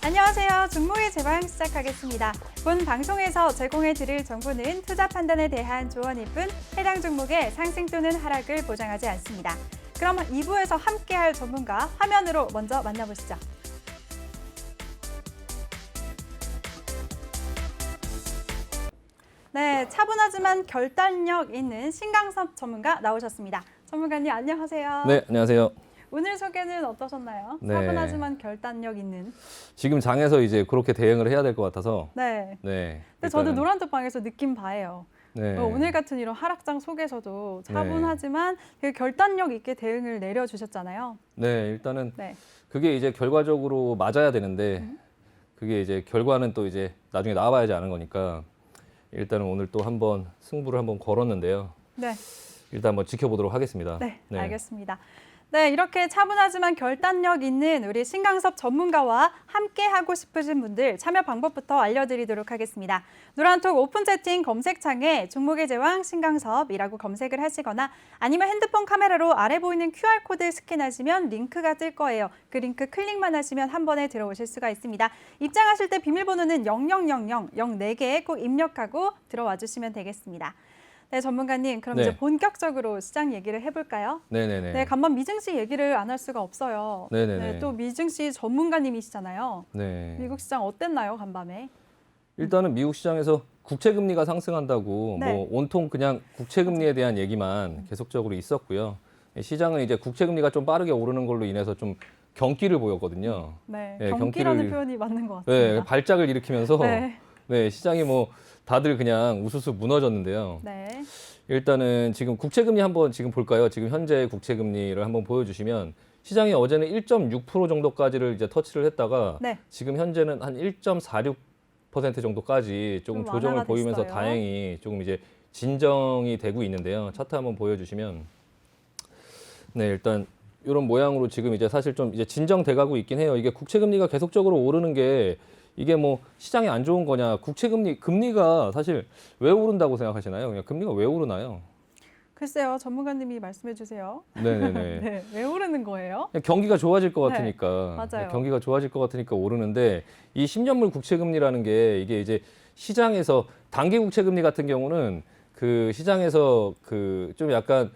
안녕하세요. 종목의 제방 시작하겠습니다. 본 방송에서 제공해드릴 정보는 투자 판단에 대한 조언일 뿐 해당 종목의 상승 또는 하락을 보장하지 않습니다. 그럼 2부에서 함께할 전문가 화면으로 먼저 만나보시죠. 네, 차분하지만 결단력 있는 신강섭 전문가 나오셨습니다. 전문가님 안녕하세요. 네, 안녕하세요. 오늘 소개는 어떠셨나요? 네. 차분하지만 결단력 있는. 지금 장에서 이제 그렇게 대응을 해야 될 것 같아서. 네. 네. 근데 저도 노란톡방에서 느낀 바예요. 네. 오늘 같은 이런 하락장 속에서도 차분하지만 되게 결단력 있게 대응을 내려주셨잖아요. 네, 일단은 네. 그게 이제 결과적으로 맞아야 되는데 그게 이제 결과는 또 이제 나중에 나와야지 아는 거니까 일단은 오늘 또 한번 승부를 한번 걸었는데요. 네. 일단 한번 지켜보도록 하겠습니다. 네, 알겠습니다. 네, 이렇게 차분하지만 결단력 있는 우리 신강섭 전문가와 함께 하고 싶으신 분들 참여 방법부터 알려드리도록 하겠습니다. 노란톡 오픈 채팅 검색창에 종목의 제왕 신강섭이라고 검색을 하시거나 아니면 핸드폰 카메라로 아래 보이는 QR코드 스캔하시면 링크가 뜰 거예요. 그 링크 클릭만 하시면 한 번에 들어오실 수가 있습니다. 입장하실 때 비밀번호는 0000, 04개 꼭 입력하고 들어와 주시면 되겠습니다. 네, 전문가님, 그럼 이제 본격적으로 시장 얘기를 해볼까요? 네네네. 네, 간밤 미증시 얘기를 안 할 수가 없어요. 네네네. 네, 또 미증시 전문가님이시잖아요. 네. 미국 시장 어땠나요, 간밤에? 일단은 미국 시장에서 국채 금리가 상승한다고 네. 뭐 온통 그냥 국채 금리에 대한 얘기만 계속적으로 있었고요. 시장은 이제 국채 금리가 좀 빠르게 오르는 걸로 인해서 좀 경기를 보였거든요. 네, 네, 경기라는 경기를- 표현이 맞는 것 네, 같습니다. 발작을 일으키면서 네, 네, 시장이 뭐 다들 그냥 우수수 무너졌는데요. 네, 일단은 지금 국채 금리 한번 지금 볼까요? 지금 현재 국채 금리를 한번 보여주시면 시장이 어제는 1.6% 정도까지를 이제 터치를 했다가 네. 지금 현재는 한 1.46% 정도까지 조금 좀 조정을 완화가 보이면서 됐어요. 다행히 조금 이제 진정이 되고 있는데요. 차트 한번 보여주시면 네, 일단 이런 모양으로 지금 이제 사실 좀 이제 진정돼 가고 있긴 해요. 이게 국채 금리가 계속적으로 오르는 게 이게 뭐 시장에 안 좋은 거냐? 국채 금리가 사실 왜 오른다고 생각하시나요? 그냥 금리가 왜 오르나요? 글쎄요, 전문가님이 말씀해 주세요. 네네네. 네, 왜 오르는 거예요? 그냥 경기가 좋아질 것 네, 같으니까. 맞아요. 경기가 좋아질 것 같으니까 오르는데 이 10년물 국채 금리라는 게 이게 이제 시장에서 단기 국채 금리 같은 경우는 그 시장에서 그 좀 약간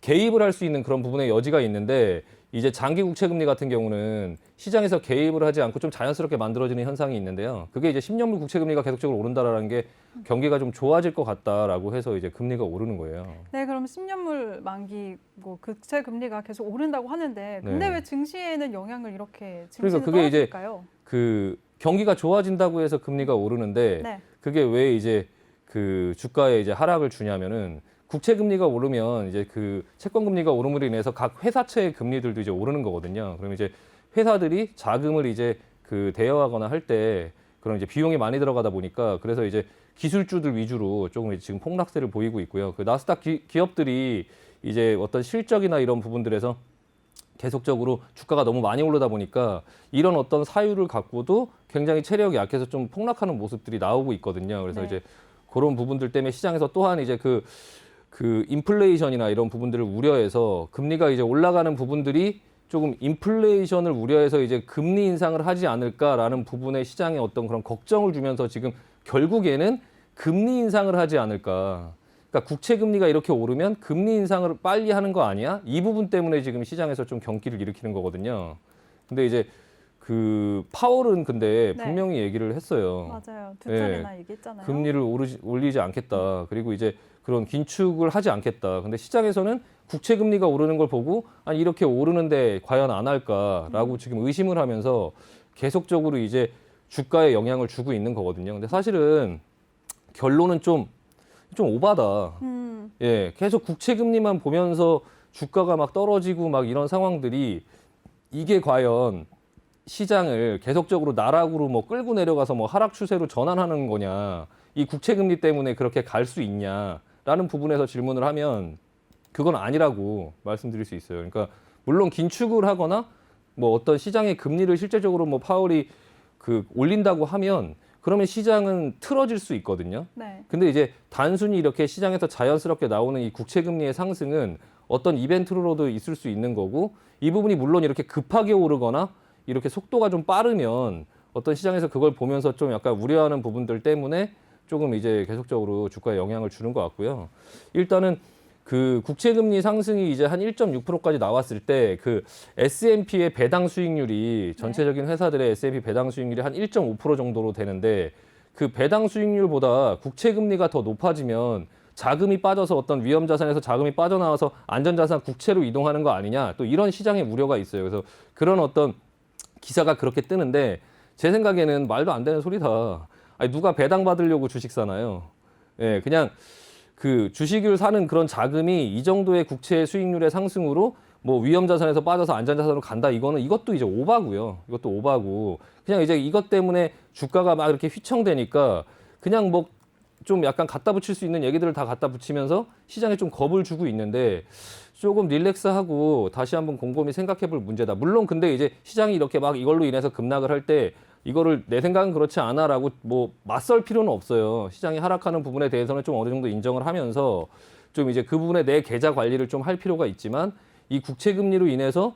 개입을 할 수 있는 그런 부분의 여지가 있는데 이제 장기 국채 금리 같은 경우는 시장에서 개입을 하지 않고 좀 자연스럽게 만들어지는 현상이 있는데요. 그게 이제 10년물 국채 금리가 계속적으로 오른다라는 게 경기가 좀 좋아질 것 같다라고 해서 이제 금리가 오르는 거예요. 네, 그럼 10년물 만기 뭐 국채 금리가 계속 오른다고 하는데 근데 네. 왜 증시에는 영향을 이렇게 증시는 그러니까 그게 이제 떨어질까요? 그 경기가 좋아진다고 해서 금리가 오르는데 네. 그게 왜 이제 그 주가에 이제 하락을 주냐면은 국채 금리가 오르면 이제 그 채권 금리가 오름으로 인해서 각 회사채의 금리들도 이제 오르는 거거든요. 그러면 이제 회사들이 자금을 이제 그 대여하거나 할 때 그런 이제 비용이 많이 들어가다 보니까 그래서 이제 기술주들 위주로 조금 지금 폭락세를 보이고 있고요. 그 나스닥 기업들이 이제 어떤 실적이나 이런 부분들에서 계속적으로 주가가 너무 많이 오르다 보니까 이런 어떤 사유를 갖고도 굉장히 체력이 약해서 좀 폭락하는 모습들이 나오고 있거든요. 그래서 네. 이제 그런 부분들 때문에 시장에서 또한 이제 그 인플레이션이나 이런 부분들을 우려해서 금리가 이제 올라가는 부분들이 조금 인플레이션을 우려해서 이제 금리 인상을 하지 않을까라는 부분에 시장에 어떤 그런 걱정을 주면서 지금 결국에는 금리 인상을 하지 않을까. 그러니까 국채 금리가 이렇게 오르면 금리 인상을 빨리 하는 거 아니야? 이 부분 때문에 지금 시장에서 좀 경기를 일으키는 거거든요. 근데 이제 그 파월은 근데 네. 분명히 얘기를 했어요. 맞아요. 두 네. 차례나 얘기했잖아요. 금리를 올리지 않겠다. 그리고 이제 그런 긴축을 하지 않겠다. 근데 시장에서는 국채 금리가 오르는 걸 보고 아니 이렇게 오르는데 과연 안 할까라고 지금 의심을 하면서 계속적으로 이제 주가에 영향을 주고 있는 거거든요. 근데 사실은 결론은 좀 오바다. 예, 계속 국채 금리만 보면서 주가가 막 떨어지고 막 이런 상황들이 이게 과연 시장을 계속적으로 나락으로 뭐 끌고 내려가서 뭐 하락 추세로 전환하는 거냐, 이 국채 금리 때문에 그렇게 갈 수 있냐라는 부분에서 질문을 하면 그건 아니라고 말씀드릴 수 있어요. 그러니까 물론 긴축을 하거나 뭐 어떤 시장의 금리를 실제적으로 뭐 파월이 그 올린다고 하면 그러면 시장은 틀어질 수 있거든요. 네. 근데 이제 단순히 이렇게 시장에서 자연스럽게 나오는 이 국채 금리의 상승은 어떤 이벤트로도 있을 수 있는 거고 이 부분이 물론 이렇게 급하게 오르거나 이렇게 속도가 좀 빠르면 어떤 시장에서 그걸 보면서 좀 약간 우려하는 부분들 때문에 조금 이제 계속적으로 주가에 영향을 주는 것 같고요. 일단은 그 국채금리 상승이 이제 한 1.6%까지 나왔을 때 그 S&P의 배당 수익률이 전체적인 회사들의 S&P 배당 수익률이 한 1.5% 정도로 되는데 그 배당 수익률보다 국채금리가 더 높아지면 자금이 빠져서 어떤 위험 자산에서 자금이 빠져나와서 안전자산 국채로 이동하는 거 아니냐 또 이런 시장의 우려가 있어요. 그래서 그런 어떤 기사가 그렇게 뜨는데 제 생각에는 말도 안 되는 소리다. 아니, 누가 배당 받으려고 주식 사나요? 예, 그냥 그 주식을 사는 그런 자금이 이 정도의 국채 수익률의 상승으로 뭐 위험 자산에서 빠져서 안전 자산으로 간다 이것도 이제 오바고요. 이것도 오바고 그냥 이제 이것 때문에 주가가 막 이렇게 휘청대니까 그냥 뭐 좀 약간 갖다 붙일 수 있는 얘기들을 다 갖다 붙이면서 시장에 좀 겁을 주고 있는데 조금 릴렉스하고 다시 한번 곰곰이 생각해 볼 문제다. 물론 근데 이제 시장이 이렇게 막 이걸로 인해서 급락을 할 때 이거를 내 생각은 그렇지 않아라고 뭐 맞설 필요는 없어요. 시장이 하락하는 부분에 대해서는 좀 어느 정도 인정을 하면서 좀 이제 그 부분에 내 계좌 관리를 좀 할 필요가 있지만 이 국채 금리로 인해서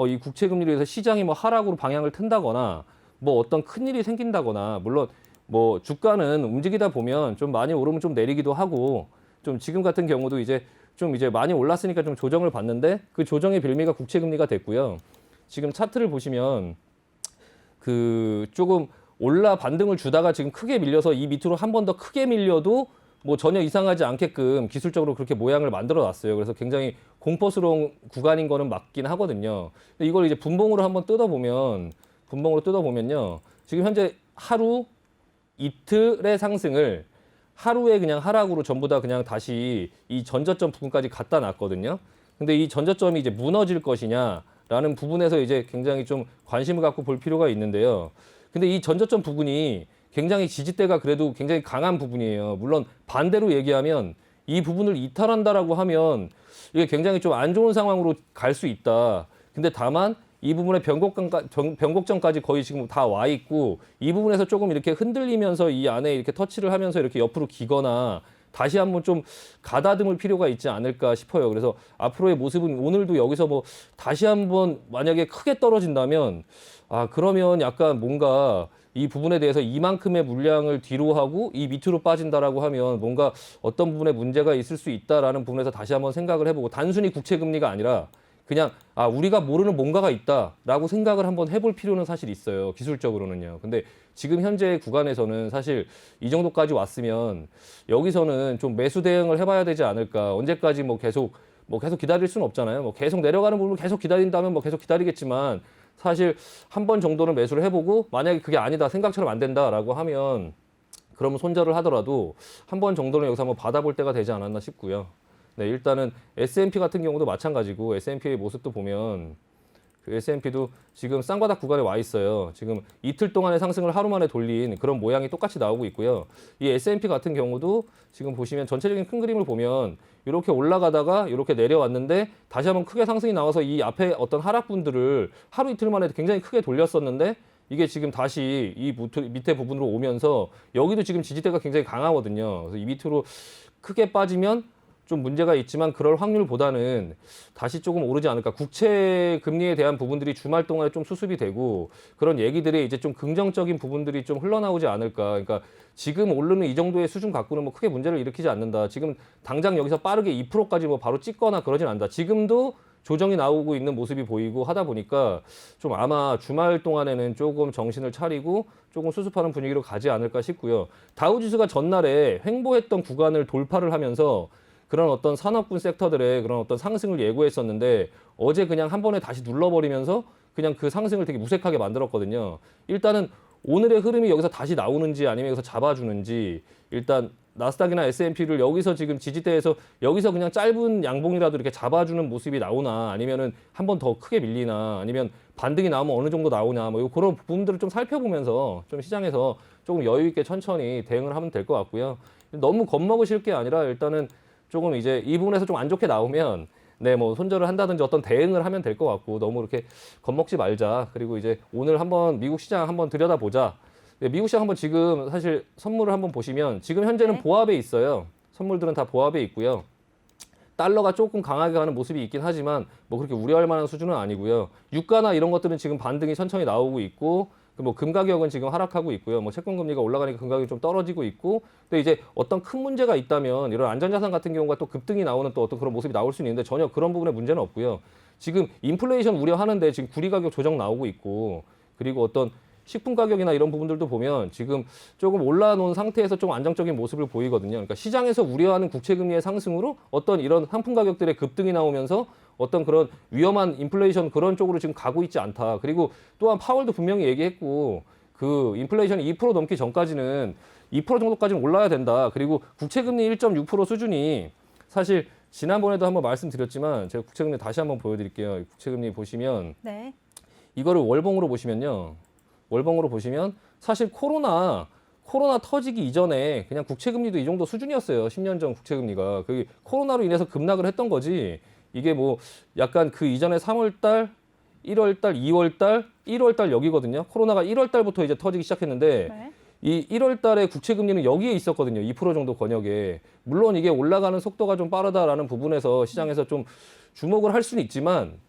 이 국채 금리로 인해서 시장이 뭐 하락으로 방향을 튼다거나 뭐 어떤 큰 일이 생긴다거나 물론 뭐 주가는 움직이다 보면 좀 많이 오르면 좀 내리기도 하고 좀 지금 같은 경우도 이제 좀 이제 많이 올랐으니까 좀 조정을 받는데 그 조정의 빌미가 국채 금리가 됐고요. 지금 차트를 보시면 그 조금 올라 반등을 주다가 지금 크게 밀려서 이 밑으로 한 번 더 크게 밀려도 뭐 전혀 이상하지 않게끔 기술적으로 그렇게 모양을 만들어 놨어요. 그래서 굉장히 공포스러운 구간인 거는 맞긴 하거든요. 근데 이걸 이제 분봉으로 한번 뜯어보면요. 지금 현재 하루 이틀의 상승을 하루에 그냥 하락으로 전부 다 그냥 다시 이 전저점 부분까지 갖다 놨거든요. 근데 이 전저점이 이제 무너질 것이냐라는 부분에서 이제 굉장히 좀 관심을 갖고 볼 필요가 있는데요. 근데 이 전저점 부분이 굉장히 지지대가 그래도 굉장히 강한 부분이에요. 물론 반대로 얘기하면 이 부분을 이탈한다라고 하면 이게 굉장히 좀 안 좋은 상황으로 갈 수 있다. 근데 다만 이 부분에 변곡점까지 거의 지금 다 와 있고 이 부분에서 조금 이렇게 흔들리면서 이 안에 이렇게 터치를 하면서 이렇게 옆으로 기거나 다시 한번 좀 가다듬을 필요가 있지 않을까 싶어요. 그래서 앞으로의 모습은 오늘도 여기서 뭐 다시 한번 만약에 크게 떨어진다면 그러면 약간 뭔가 이 부분에 대해서 이만큼의 물량을 뒤로 하고 이 밑으로 빠진다라고 하면 뭔가 어떤 부분에 문제가 있을 수 있다라는 부분에서 다시 한번 생각을 해보고 단순히 국채 금리가 아니라 그냥 우리가 모르는 뭔가가 있다라고 생각을 한번 해볼 필요는 사실 있어요. 기술적으로는요. 근데 지금 현재 구간에서는 사실 이 정도까지 왔으면 여기서는 좀 매수 대응을 해봐야 되지 않을까. 언제까지 뭐 계속 기다릴 수는 없잖아요. 뭐 계속 내려가는 부분을 계속 기다린다면 뭐 계속 기다리겠지만 사실 한 번 정도는 매수를 해보고 만약에 그게 아니다 생각처럼 안 된다라고 하면 그러면 손절을 하더라도 한 번 정도는 여기서 한번 받아볼 때가 되지 않았나 싶고요. 네, 일단은 S&P 같은 경우도 마찬가지고 S&P의 모습도 보면 그 S&P도 지금 쌍바닥 구간에 와 있어요. 지금 이틀 동안의 상승을 하루 만에 돌린 그런 모양이 똑같이 나오고 있고요. 이 S&P 같은 경우도 지금 보시면 전체적인 큰 그림을 보면 이렇게 올라가다가 이렇게 내려왔는데 다시 한번 크게 상승이 나와서 이 앞에 어떤 하락분들을 하루 이틀 만에 굉장히 크게 돌렸었는데 이게 지금 다시 이 밑에 부분으로 오면서 여기도 지금 지지대가 굉장히 강하거든요. 그래서 이 밑으로 크게 빠지면 좀 문제가 있지만 그럴 확률보다는 다시 조금 오르지 않을까. 국채 금리에 대한 부분들이 주말 동안에 좀 수습이 되고 그런 얘기들이 이제 좀 긍정적인 부분들이 좀 흘러나오지 않을까. 그러니까 지금 오르는 이 정도의 수준 갖고는 뭐 크게 문제를 일으키지 않는다. 지금 당장 여기서 빠르게 2%까지 뭐 바로 찍거나 그러진 않는다. 지금도 조정이 나오고 있는 모습이 보이고 하다 보니까 좀 아마 주말 동안에는 조금 정신을 차리고 조금 수습하는 분위기로 가지 않을까 싶고요. 다우지수가 전날에 횡보했던 구간을 돌파를 하면서 그런 어떤 산업군 섹터들의 그런 어떤 상승을 예고했었는데 어제 그냥 한 번에 다시 눌러버리면서 그냥 그 상승을 되게 무색하게 만들었거든요. 일단은 오늘의 흐름이 여기서 다시 나오는지 아니면 여기서 잡아주는지 일단 나스닥이나 S&P를 여기서 지금 지지대에서 여기서 그냥 짧은 양봉이라도 이렇게 잡아주는 모습이 나오나 아니면은 한 번 더 크게 밀리나 아니면 반등이 나오면 어느 정도 나오냐 뭐 그런 부분들을 좀 살펴보면서 좀 시장에서 조금 여유 있게 천천히 대응을 하면 될 것 같고요. 너무 겁먹으실 게 아니라 일단은 조금 이제 이 부분에서 좀 안 좋게 나오면 뭐 손절을 한다든지 어떤 대응을 하면 될 것 같고 너무 이렇게 겁먹지 말자. 그리고 이제 오늘 한번 미국 시장 한번 들여다보자. 미국 시장 한번 지금 사실 선물을 한번 보시면 지금 현재는 보합에 있어요. 선물들은 다 보합에 있고요. 달러가 조금 강하게 가는 모습이 있긴 하지만 뭐 그렇게 우려할 만한 수준은 아니고요. 유가나 이런 것들은 지금 반등이 천천히 나오고 있고 뭐 금 가격은 지금 하락하고 있고요. 뭐 채권 금리가 올라가니까 금 가격이 좀 떨어지고 있고, 근데 이제 어떤 큰 문제가 있다면 이런 안전자산 같은 경우가 또 급등이 나오는 또 어떤 그런 모습이 나올 수는 있는데 전혀 그런 부분에 문제는 없고요. 지금 인플레이션 우려하는데 지금 구리 가격 조정 나오고 있고, 그리고 어떤 식품 가격이나 이런 부분들도 보면 지금 조금 올라놓은 상태에서 좀 안정적인 모습을 보이거든요. 그러니까 시장에서 우려하는 국채금리의 상승으로 어떤 이런 상품 가격들의 급등이 나오면서 어떤 그런 위험한 인플레이션 그런 쪽으로 지금 가고 있지 않다. 그리고 또한 파월도 분명히 얘기했고, 그 인플레이션이 2% 넘기 전까지는 2% 정도까지는 올라야 된다. 그리고 국채금리 1.6% 수준이 사실 지난번에도 한번 말씀드렸지만 제가 국채금리 다시 한번 보여드릴게요. 국채금리 보시면 네. 이거를 월봉으로 보시면요. 월봉으로 보시면 사실 코로나 터지기 이전에 그냥 국채금리도 이 정도 수준이었어요. 10년 전 국채금리가. 그게 코로나로 인해서 급락을 했던 거지. 이게 뭐 약간 그 이전에 3월 달, 1월 달, 2월 달, 1월 달 여기거든요. 코로나가 1월 달부터 이제 터지기 시작했는데 네. 이 1월 달에 국채금리는 여기에 있었거든요. 2% 정도 권역에. 물론 이게 올라가는 속도가 좀 빠르다라는 부분에서 시장에서 좀 주목을 할 수는 있지만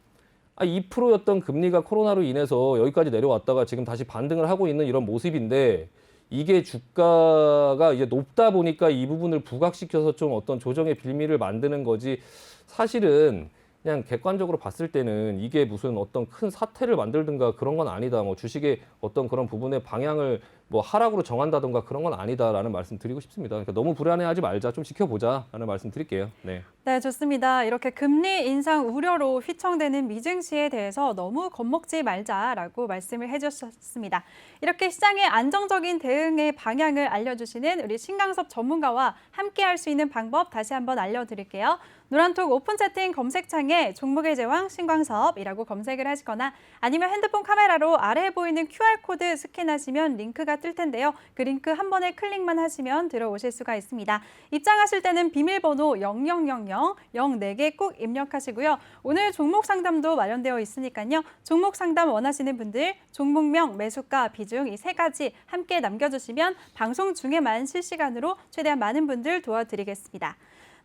2%였던 금리가 코로나로 인해서 여기까지 내려왔다가 지금 다시 반등을 하고 있는 이런 모습인데, 이게 주가가 이제 높다 보니까 이 부분을 부각시켜서 좀 어떤 조정의 빌미를 만드는 거지, 사실은 그냥 객관적으로 봤을 때는 이게 무슨 어떤 큰 사태를 만들든가 그런 건 아니다. 뭐 주식의 어떤 그런 부분의 방향을 뭐 하락으로 정한다든가 그런 건 아니다라는 말씀 드리고 싶습니다. 그러니까 너무 불안해하지 말자, 좀 지켜보자라는 말씀 드릴게요. 네. 네, 좋습니다. 이렇게 금리 인상 우려로 휘청되는 미증시에 대해서 너무 겁먹지 말자라고 말씀을 해주셨습니다. 이렇게 시장의 안정적인 대응의 방향을 알려주시는 우리 신강섭 전문가와 함께할 수 있는 방법 다시 한번 알려드릴게요. 노란톡 오픈 채팅 검색창에 종목의 제왕 신광섭이라고 검색을 하시거나 아니면 핸드폰 카메라로 아래에 보이는 QR코드 스캔하시면 링크가 뜰 텐데요. 그 링크 한 번에 클릭만 하시면 들어오실 수가 있습니다. 입장하실 때는 비밀번호 0000 04개 꼭 입력하시고요. 오늘 종목 상담도 마련되어 있으니까요. 종목 상담 원하시는 분들 종목명, 매수가, 비중 이 세 가지 함께 남겨주시면 방송 중에만 실시간으로 최대한 많은 분들 도와드리겠습니다.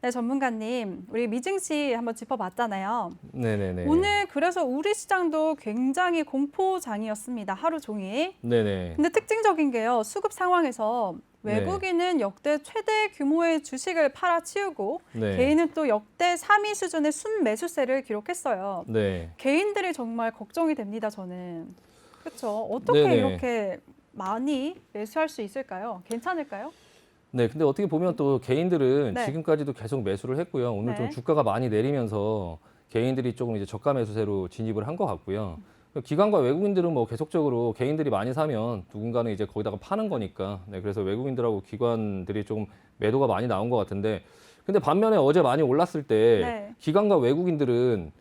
네, 전문가님, 우리 미증시 한번 짚어봤잖아요. 네네네. 오늘 그래서 우리 시장도 굉장히 공포장이었습니다. 하루 종일. 네네. 근데 특징적인 게요. 수급 상황에서 외국인은 역대 최대 규모의 주식을 팔아치우고 네. 개인은 또 역대 3위 수준의 순매수세를 기록했어요. 네. 개인들이 정말 걱정이 됩니다, 저는. 그렇죠. 어떻게 네네. 이렇게 많이 매수할 수 있을까요? 괜찮을까요? 네, 근데 어떻게 보면 또 개인들은 네. 지금까지도 계속 매수를 했고요. 오늘 네. 좀 주가가 많이 내리면서 개인들이 조금 이제 저가 매수세로 진입을 한 것 같고요. 기관과 외국인들은 뭐 계속적으로 개인들이 많이 사면 누군가는 이제 거기다가 파는 거니까. 네, 그래서 외국인들하고 기관들이 조금 매도가 많이 나온 것 같은데, 근데 반면에 어제 많이 올랐을 때 네. 기관과 외국인들은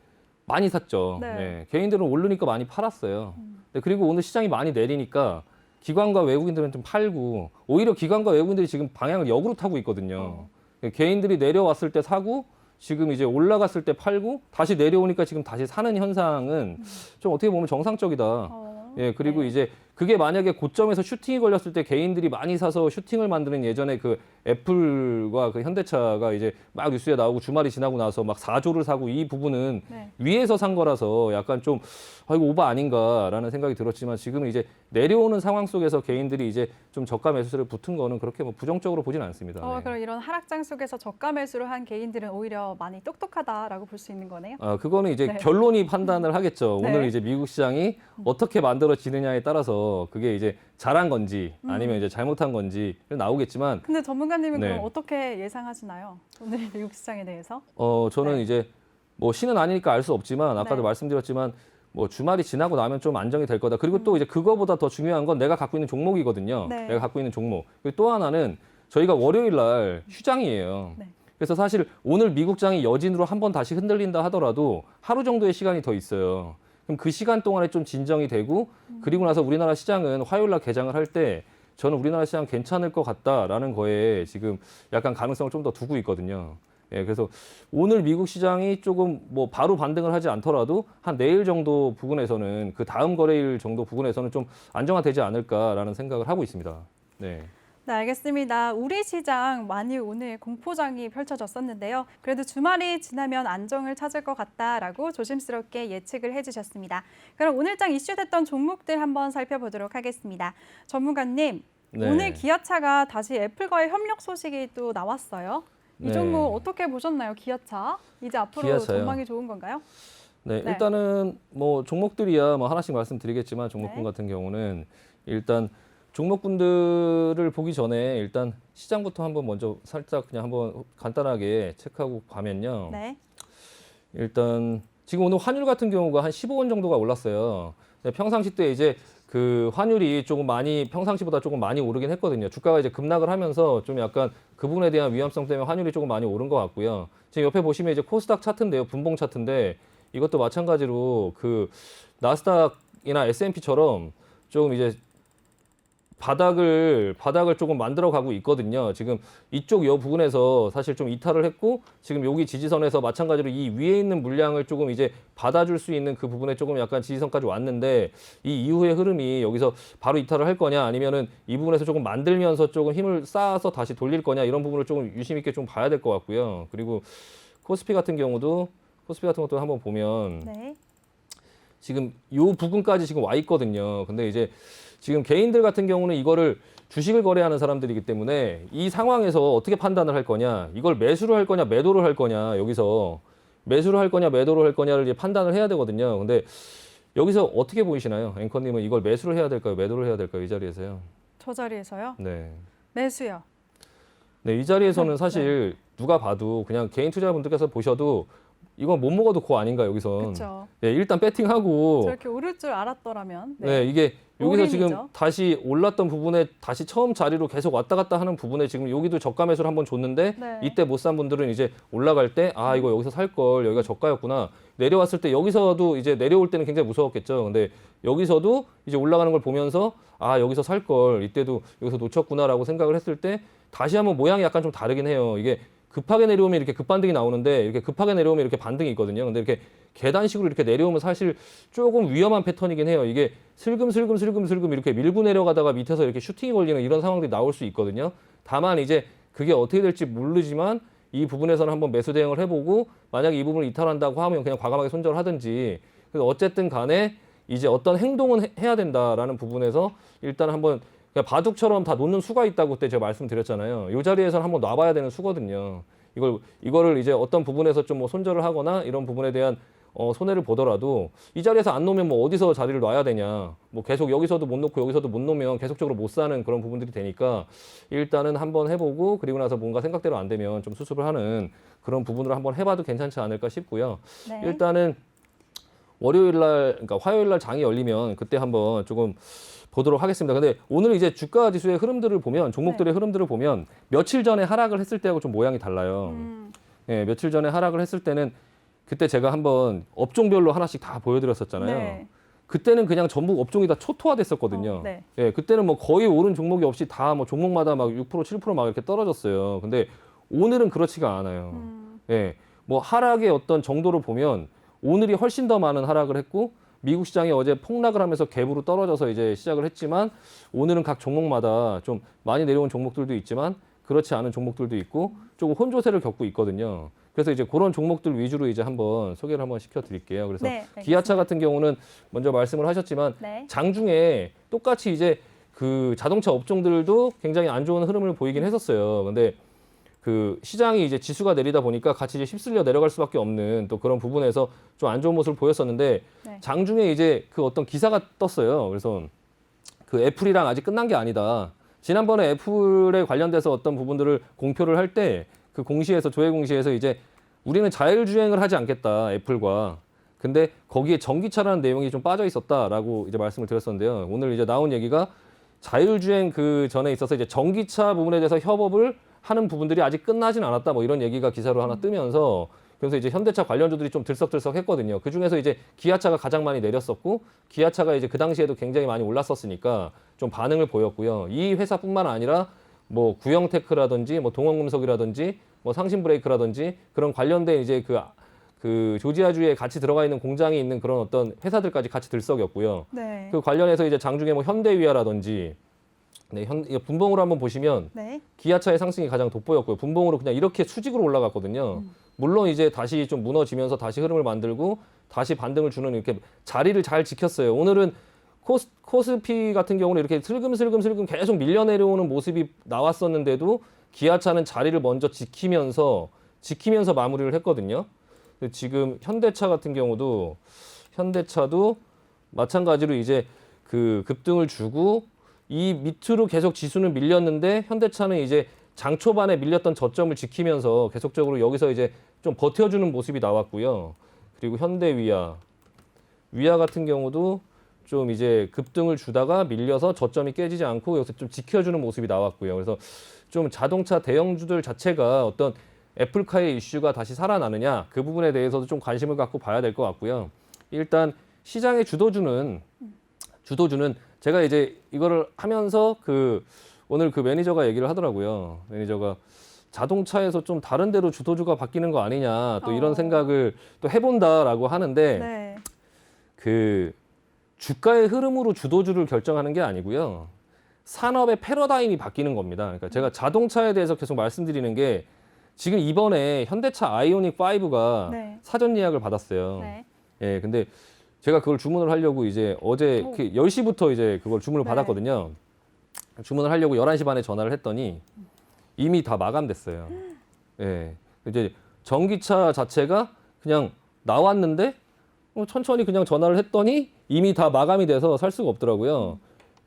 많이 샀죠. 네. 네, 개인들은 오르니까 많이 팔았어요. 네, 그리고 오늘 시장이 많이 내리니까 기관과 외국인들은 좀 팔고, 오히려 기관과 외국인들이 지금 방향을 역으로 타고 있거든요. 개인들이 내려왔을 때 사고, 지금 이제 올라갔을 때 팔고, 다시 내려오니까 지금 다시 사는 현상은 좀 어떻게 보면 정상적이다. 예, 그리고 네. 이제 그게 만약에 고점에서 슈팅이 걸렸을 때 개인들이 많이 사서 슈팅을 만드는, 예전에 그 애플과 그 현대차가 이제 막 뉴스에 나오고 주말이 지나고 나서 막 4조를 사고, 이 부분은 네. 위에서 산 거라서 약간 좀 이거 오버 아닌가라는 생각이 들었지만, 지금은 이제 내려오는 상황 속에서 개인들이 이제 좀 저가 매수세를 붙은 거는 그렇게 뭐 부정적으로 보진 않습니다. 네. 그럼 이런 하락장 속에서 저가 매수를 한 개인들은 오히려 많이 똑똑하다라고 볼 수 있는 거네요. 그거는 이제 네. 결론이 판단을 하겠죠. 네. 오늘 이제 미국 시장이 어떻게 만들어지느냐에 따라서 그게 이제 잘한 건지 아니면 이제 잘못한 건지 나오겠지만, 근데 전문가님은 네. 그럼 어떻게 예상하시나요? 오늘 미국 시장에 대해서? 저는 네. 이제 뭐 신은 아니니까 알 수 없지만, 아까도 네. 말씀드렸지만 뭐 주말이 지나고 나면 좀 안정이 될 거다. 그리고 또 이제 그거보다 더 중요한 건 내가 갖고 있는 종목이거든요. 네. 내가 갖고 있는 종목. 그리고 또 하나는 저희가 월요일 날 휴장이에요. 네. 그래서 사실 오늘 미국장이 여진으로 한번 다시 흔들린다 하더라도 하루 정도의 시간이 더 있어요. 그럼 그 시간 동안에 좀 진정이 되고, 그리고 나서 우리나라 시장은 화요일 날 개장을 할 때 저는 우리나라 시장 괜찮을 것 같다라는 거에 지금 약간 가능성을 좀 더 두고 있거든요. 예, 그래서 오늘 미국 시장이 조금 뭐 바로 반등을 하지 않더라도 한 내일 정도 부분에서는, 그 다음 거래일 정도 부분에서는 좀 안정화되지 않을까라는 생각을 하고 있습니다. 네. 네, 알겠습니다. 우리 시장 많이 오늘 공포장이 펼쳐졌었는데요. 그래도 주말이 지나면 안정을 찾을 것 같다라고 조심스럽게 예측을 해주셨습니다. 그럼 오늘장 이슈됐던 종목들 한번 살펴보도록 하겠습니다. 전문가님, 네. 오늘 기아차가 다시 애플과의 협력 소식이 또 나왔어요. 이 네. 종목 어떻게 보셨나요, 기아차? 이제 앞으로 기아차요? 전망이 좋은 건가요? 네, 네. 일단은 뭐 종목들이야 뭐 하나씩 말씀드리겠지만 종목군 네. 같은 경우는 일단 종목군들을 보기 전에 일단 시장부터 한번 먼저 살짝 그냥 한번 간단하게 체크하고 가면요. 네. 일단 지금 오늘 환율 같은 경우가 한 15원 정도가 올랐어요. 근데 평상시 때 이제 그 환율이 조금 많이 평상시보다 조금 많이 오르긴 했거든요. 주가가 이제 급락을 하면서 좀 약간 그 부분에 대한 위험성 때문에 환율이 조금 많이 오른 것 같고요. 지금 옆에 보시면 이제 코스닥 차트인데요. 분봉 차트인데 이것도 마찬가지로 그 나스닥이나 S&P처럼 조금 이제 바닥을 조금 만들어 가고 있거든요. 지금 이쪽 요 부분에서 사실 좀 이탈을 했고 지금 여기 지지선에서 마찬가지로 이 위에 있는 물량을 조금 이제 받아줄 수 있는 그 부분에 조금 약간 지지선까지 왔는데 이 이후의 흐름이 여기서 바로 이탈을 할 거냐 아니면은 이 부분에서 조금 만들면서 조금 힘을 쌓아서 다시 돌릴 거냐 이런 부분을 조금 유심 있게 좀 봐야 될 것 같고요. 그리고 코스피 같은 것도 한번 보면 네. 지금 요 부분까지 지금 와 있거든요. 근데 이제 지금 개인들 같은 경우는 이거를 주식을 거래하는 사람들이기 때문에 이 상황에서 어떻게 판단을 할 거냐, 이걸 매수를 할 거냐, 매도를 할 거냐, 여기서 매수를 할 거냐, 매도를 할 거냐를 이제 판단을 해야 되거든요. 근데 여기서 어떻게 보이시나요? 앵커님은 이걸 매수를 해야 될까요, 매도를 해야 될까요, 이 자리에서요? 저 자리에서요? 네. 매수요. 네, 이 자리에서는 사실 누가 봐도 그냥 개인 투자분들께서 보셔도 이건 못 먹어도 고 아닌가 여기선. 그렇죠. 네, 일단 배팅하고 저렇게 오를 줄 알았더라면. 네, 이게 여기서 올인이죠. 지금 다시 올랐던 부분에 다시 처음 자리로 계속 왔다 갔다 하는 부분에 지금 여기도 저가 매수를 한번 줬는데 네. 이때 못 산 분들은 이제 올라갈 때 아, 이거 여기서 살 걸 여기가 저가였구나. 내려왔을 때 여기서도 이제 내려올 때는 굉장히 무서웠겠죠. 근데 여기서도 이제 올라가는 걸 보면서 아, 여기서 살 걸 이때도 여기서 놓쳤구나라고 생각을 했을 때 다시 한번 모양이 약간 좀 다르긴 해요. 이게 급하게 내려오면 이렇게 급반등이 나오는데 이렇게 급하게 내려오면 이렇게 반등이 있거든요. 근데 이렇게 계단식으로 이렇게 내려오면 사실 조금 위험한 패턴이긴 해요. 이게 슬금슬금 이렇게 밀고 내려가다가 밑에서 이렇게 슈팅이 걸리는 이런 상황들이 나올 수 있거든요. 다만 이제 그게 어떻게 될지 모르지만 이 부분에서는 한번 매수 대응을 해보고 만약에 이 부분을 이탈한다고 하면 그냥 과감하게 손절을 하든지 그래서 어쨌든 간에 이제 어떤 행동은 해야 된다라는 부분에서 일단 한번 그러니까 바둑처럼 다 놓는 수가 있다고 그때 제가 말씀드렸잖아요. 이 자리에서는 한번 놔봐야 되는 수거든요. 이거를 이제 어떤 부분에서 좀 뭐 손절을 하거나 이런 부분에 대한 손해를 보더라도 이 자리에서 안 놓으면 뭐 어디서 자리를 놔야 되냐. 뭐 계속 여기서도 못 놓고 여기서도 못 놓으면 계속적으로 못 사는 그런 부분들이 되니까 일단은 한번 해보고 그리고 나서 뭔가 생각대로 안 되면 좀 수습을 하는 그런 부분으로 한번 해봐도 괜찮지 않을까 싶고요. 네. 일단은 월요일 날, 그러니까 화요일 날 장이 열리면 그때 한번 조금 보도록 하겠습니다. 근데 오늘 이제 주가 지수의 흐름들을 보면 종목들의 흐름들을 보면 며칠 전에 하락을 했을 때하고 좀 모양이 달라요. 예, 며칠 전에 하락을 했을 때는 그때 제가 한번 업종별로 하나씩 다 보여드렸었잖아요. 네. 그때는 그냥 전부 업종이 다 초토화됐었거든요. 네. 예, 그때는 뭐 거의 오른 종목이 없이 다 뭐 종목마다 막 6%, 7% 막 이렇게 떨어졌어요. 근데 오늘은 그렇지가 않아요. 예, 뭐 하락의 어떤 정도로 보면 오늘이 훨씬 더 많은 하락을 했고 미국 시장이 어제 폭락을 하면서 갭으로 떨어져서 이제 시작을 했지만 오늘은 각 종목마다 좀 많이 내려온 종목들도 있지만 그렇지 않은 종목들도 있고 조금 혼조세를 겪고 있거든요. 그래서 이제 그런 종목들 위주로 이제 한번 소개를 한번 시켜드릴게요. 그래서 네, 알겠습니다. 기아차 같은 경우는 먼저 말씀을 하셨지만 네. 장중에 똑같이 이제 그 자동차 업종들도 굉장히 안 좋은 흐름을 보이긴 했었어요. 근데 그 시장이 이제 지수가 내리다 보니까 같이 이제 휩쓸려 내려갈 수밖에 없는 또 그런 부분에서 좀 안 좋은 모습을 보였었는데 네. 장중에 이제 그 어떤 기사가 떴어요. 그래서 그 애플이랑 아직 끝난 게 아니다. 지난번에 애플에 관련돼서 어떤 부분들을 공표를 할 때 그 공시에서 조회 공시에서 이제 우리는 자율주행을 하지 않겠다 애플과 근데 거기에 전기차라는 내용이 좀 빠져 있었다라고 이제 말씀을 드렸었는데요. 오늘 이제 나온 얘기가 자율주행 그 전에 있어서 이제 전기차 부분에 대해서 협업을 하는 부분들이 아직 끝나진 않았다. 뭐 이런 얘기가 기사로 하나 뜨면서 그래서 이제 현대차 관련주들이 좀 들썩들썩 했거든요. 그 중에서 이제 기아차가 가장 많이 내렸었고 기아차가 이제 그 당시에도 굉장히 많이 올랐었으니까 좀 반응을 보였고요. 이 회사뿐만 아니라 뭐 구형테크라든지 뭐 동원금속이라든지 뭐 상신브레이크라든지 그런 관련된 이제 그 조지아주에 같이 들어가 있는 공장이 있는 그런 어떤 회사들까지 같이 들썩였고요. 네. 그 관련해서 이제 장중에 뭐 현대위아라든지 네, 이거 분봉으로 한번 보시면 네. 기아차의 상승이 가장 돋보였고요. 분봉으로 그냥 이렇게 수직으로 올라갔거든요. 물론 이제 다시 좀 무너지면서 다시 흐름을 만들고 다시 반등을 주는 이렇게 자리를 잘 지켰어요. 오늘은 코스피 같은 경우는 이렇게 슬금슬금 계속 밀려 내려오는 모습이 나왔었는데도 기아차는 자리를 먼저 지키면서 마무리를 했거든요. 근데 지금 현대차 같은 경우도 현대차도 마찬가지로 이제 그 급등을 주고 이 밑으로 계속 지수는 밀렸는데 현대차는 이제 장 초반에 밀렸던 저점을 지키면서 계속적으로 여기서 이제 좀 버텨주는 모습이 나왔고요. 그리고 현대위아 같은 경우도 좀 이제 급등을 주다가 밀려서 저점이 깨지지 않고 여기서 좀 지켜주는 모습이 나왔고요. 그래서 좀 자동차 대형주들 자체가 어떤 애플카의 이슈가 다시 살아나느냐 그 부분에 대해서도 좀 관심을 갖고 봐야 될 것 같고요. 일단 시장의 주도주는 제가 이제 이거를 하면서 오늘 그 매니저가 얘기를 하더라고요. 매니저가 자동차에서 좀 다른 데로 주도주가 바뀌는 거 아니냐 또 이런 생각을 또 해본다라고 하는데 네. 그 주가의 흐름으로 주도주를 결정하는 게 아니고요. 산업의 패러다임이 바뀌는 겁니다. 그러니까 제가 자동차에 대해서 계속 말씀드리는 게 지금 이번에 현대차 아이오닉 5가 네. 사전 예약을 받았어요. 네. 예, 근데 제가 그걸 주문을 하려고 이제 어제 10시부터 이제 그걸 주문을 네. 받았거든요. 주문을 하려고 11시 반에 전화를 했더니 이미 다 마감됐어요. 예. 이제 전기차 자체가 그냥 나왔는데 천천히 그냥 전화를 했더니 이미 다 마감이 돼서 살 수가 없더라고요.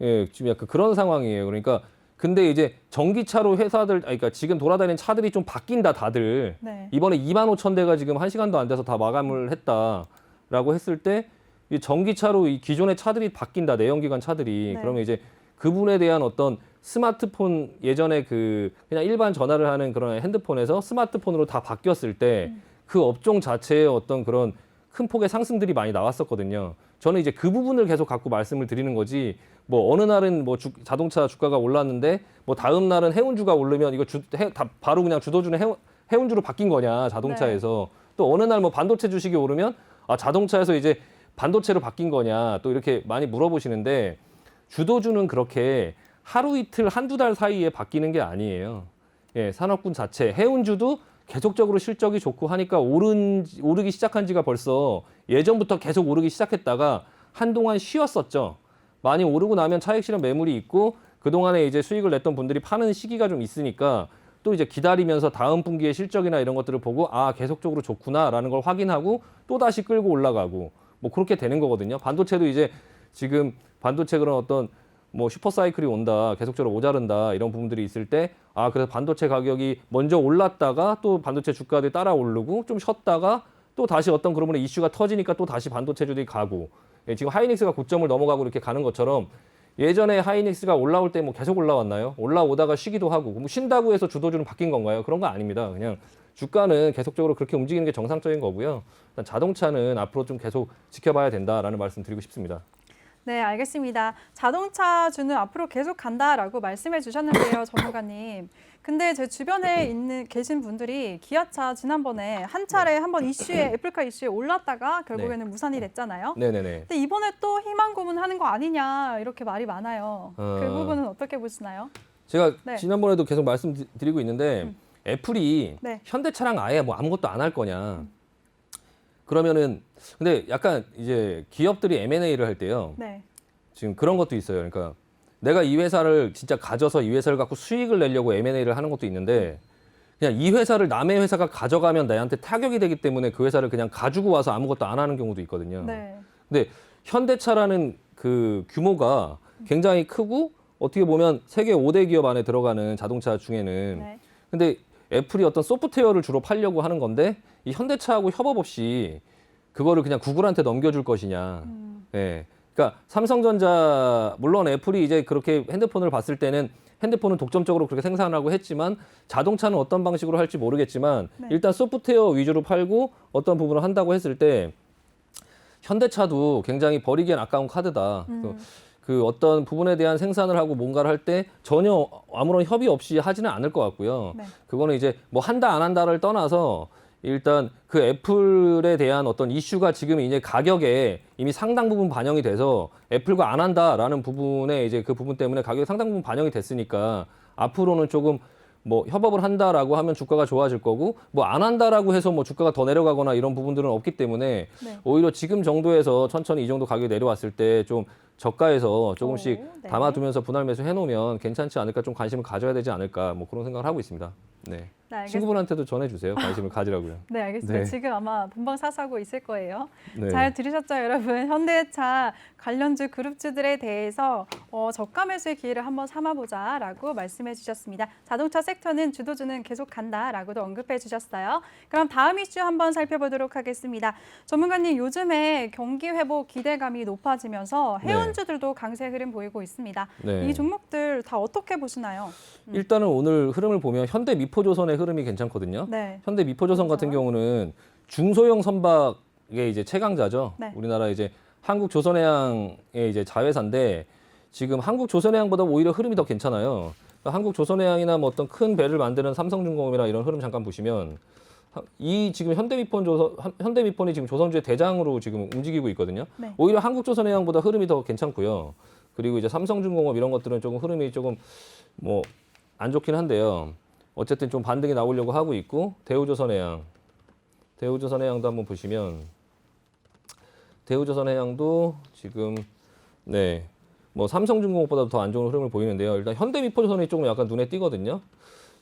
예, 지금 약간 그런 상황이에요. 그러니까 근데 이제 전기차로 그러니까 지금 돌아다니는 차들이 좀 바뀐다 다들. 네. 이번에 25,000대가 지금 1시간도 안 돼서 다 마감을 했다라고 했을 때 이 전기차로 이 기존의 차들이 바뀐다 내연기관 차들이 네. 그러면 이제 그분에 대한 어떤 스마트폰 예전에 그냥 일반 전화를 하는 그런 핸드폰에서 스마트폰으로 다 바뀌었을 때 그 업종 자체의 어떤 그런 큰 폭의 상승들이 많이 나왔었거든요. 저는 이제 그 부분을 계속 갖고 말씀을 드리는 거지. 뭐 어느 날은 뭐 자동차 주가가 올랐는데 뭐 다음 날은 해운주가 오르면 이거 바로 그냥 주도주는 해운주로 바뀐 거냐 자동차에서. 또 어느 날 뭐 반도체 주식이 오르면 자동차에서 이제 반도체로 바뀐 거냐 또 이렇게 많이 물어보시는데 주도주는 그렇게 하루 이틀 한두 달 사이에 바뀌는 게 아니에요. 예, 산업군 자체 해운주도 계속적으로 실적이 좋고 하니까 오르기 시작한 지가 벌써 예전부터 계속 오르기 시작했다가 한동안 쉬었었죠. 많이 오르고 나면 차익 실현 매물이 있고 그동안에 이제 수익을 냈던 분들이 파는 시기가 좀 있으니까 또 이제 기다리면서 다음 분기의 실적이나 이런 것들을 보고 계속적으로 좋구나라는 걸 확인하고 또 다시 끌고 올라가고 뭐 그렇게 되는 거거든요. 반도체도 이제 지금 반도체 그런 어떤 뭐 슈퍼사이클이 온다, 계속적으로 오자른다 이런 부분들이 있을 때 그래서 반도체 가격이 먼저 올랐다가 또 반도체 주가들이 따라 오르고 좀 쉬었다가 또 다시 어떤 그런 이슈가 터지니까 또 다시 반도체주들이 가고 지금 하이닉스가 고점을 넘어가고 이렇게 가는 것처럼 예전에 하이닉스가 올라올 때 뭐 계속 올라왔나요? 올라오다가 쉬기도 하고 뭐 쉰다고 해서 주도주는 바뀐 건가요? 그런 거 아닙니다. 그냥 주가는 계속적으로 그렇게 움직이는 게 정상적인 거고요. 일단 자동차는 앞으로 좀 계속 지켜봐야 된다라는 말씀 드리고 싶습니다. 네, 알겠습니다. 자동차주는 앞으로 계속 간다라고 말씀해 주셨는데요, 전문가님. 근데 제 주변에 계신 분들이 기아차 지난번에 한 차례 한번 애플카 이슈에 올랐다가 결국에는 무산이 됐잖아요. 네네네. 근데 이번에 또 희망 고문하는 거 아니냐 이렇게 말이 많아요. 그 부분은 어떻게 보시나요? 제가 네. 지난번에도 계속 말씀드리고 있는데 애플이 네. 현대차랑 아예 뭐 아무것도 안 할 거냐. 그러면은 근데 약간 이제 기업들이 M&A를 할 때요. 네. 지금 그런 것도 있어요. 그러니까 내가 이 회사를 진짜 가져서 이 회사를 갖고 수익을 내려고 M&A를 하는 것도 있는데 그냥 이 회사를 남의 회사가 가져가면 나한테 타격이 되기 때문에 그 회사를 그냥 가지고 와서 아무것도 안 하는 경우도 있거든요. 네. 근데 현대차라는 그 규모가 굉장히 크고 어떻게 보면 세계 5대 기업 안에 들어가는 자동차 중에는 네. 근데 애플이 어떤 소프트웨어를 주로 팔려고 하는 건데 이 현대차하고 협업 없이 그거를 그냥 구글한테 넘겨줄 것이냐. 예. 그러니까 삼성전자 물론 애플이 이제 그렇게 핸드폰을 봤을 때는 핸드폰은 독점적으로 그렇게 생산하고 했지만 자동차는 어떤 방식으로 할지 모르겠지만 네. 일단 소프트웨어 위주로 팔고 어떤 부분을 한다고 했을 때 현대차도 굉장히 버리기엔 아까운 카드다. 그 어떤 부분에 대한 생산을 하고 뭔가를 할 때 전혀 아무런 협의 없이 하지는 않을 것 같고요. 네. 그거는 이제 뭐 한다 안 한다를 떠나서 일단 그 애플에 대한 어떤 이슈가 지금 이제 가격에 이미 상당 부분 반영이 돼서 애플과 안 한다라는 부분에 이제 그 부분 때문에 가격이 상당 부분 반영이 됐으니까 앞으로는 조금 뭐 협업을 한다라고 하면 주가가 좋아질 거고 뭐 안 한다라고 해서 뭐 주가가 더 내려가거나 이런 부분들은 없기 때문에 네. 오히려 지금 정도에서 천천히 이 정도 가격이 내려왔을 때 좀 저가에서 조금씩 네. 담아두면서 분할 매수 해놓으면 괜찮지 않을까, 좀 관심을 가져야 되지 않을까, 뭐 그런 생각을 하고 있습니다. 네. 네, 알겠습니다. 친구분한테도 전해주세요. 관심을 가지라고요. 네, 알겠습니다. 네. 지금 아마 본방 사수하고 있을 거예요. 네. 잘 들으셨죠, 여러분? 현대차 관련주 그룹주들에 대해서 저가 매수의 기회를 한번 삼아보자라고 말씀해 주셨습니다. 자동차 섹터는 주도주는 계속 간다라고도 언급해 주셨어요. 그럼 다음 이슈 한번 살펴보도록 하겠습니다. 전문가님, 요즘에 경기 회복 기대감이 높아지면서 해운주들도 강세 흐름 보이고 있습니다. 네. 이 종목들 다 어떻게 보시나요? 일단은 오늘 흐름을 보면 현대 미포조선의 흐름이 괜찮거든요. 네. 현대 미포조선 같은 경우는 중소형 선박의 이제 최강자죠. 네. 우리나라 이제 한국조선해양의 이제 자회사인데 지금 한국조선해양보다 오히려 흐름이 더 괜찮아요. 그러니까 한국조선해양이나 뭐 어떤 큰 배를 만드는 삼성중공업이나 이런 흐름 잠깐 보시면 이 지금 현대미폰이 지금 조선주의 대장으로 지금 움직이고 있거든요. 네. 오히려 한국조선해양보다 흐름이 더 괜찮고요. 그리고 이제 삼성중공업 이런 것들은 조금 흐름이 조금 뭐 안 좋긴 한데요. 어쨌든 좀 반등이 나오려고 하고 있고, 대우조선해양도 한번 보시면 대우조선해양도 지금 네, 뭐 삼성중공업보다 더 안 좋은 흐름을 보이는데요. 일단 현대미포조선이 조금 약간 눈에 띄거든요.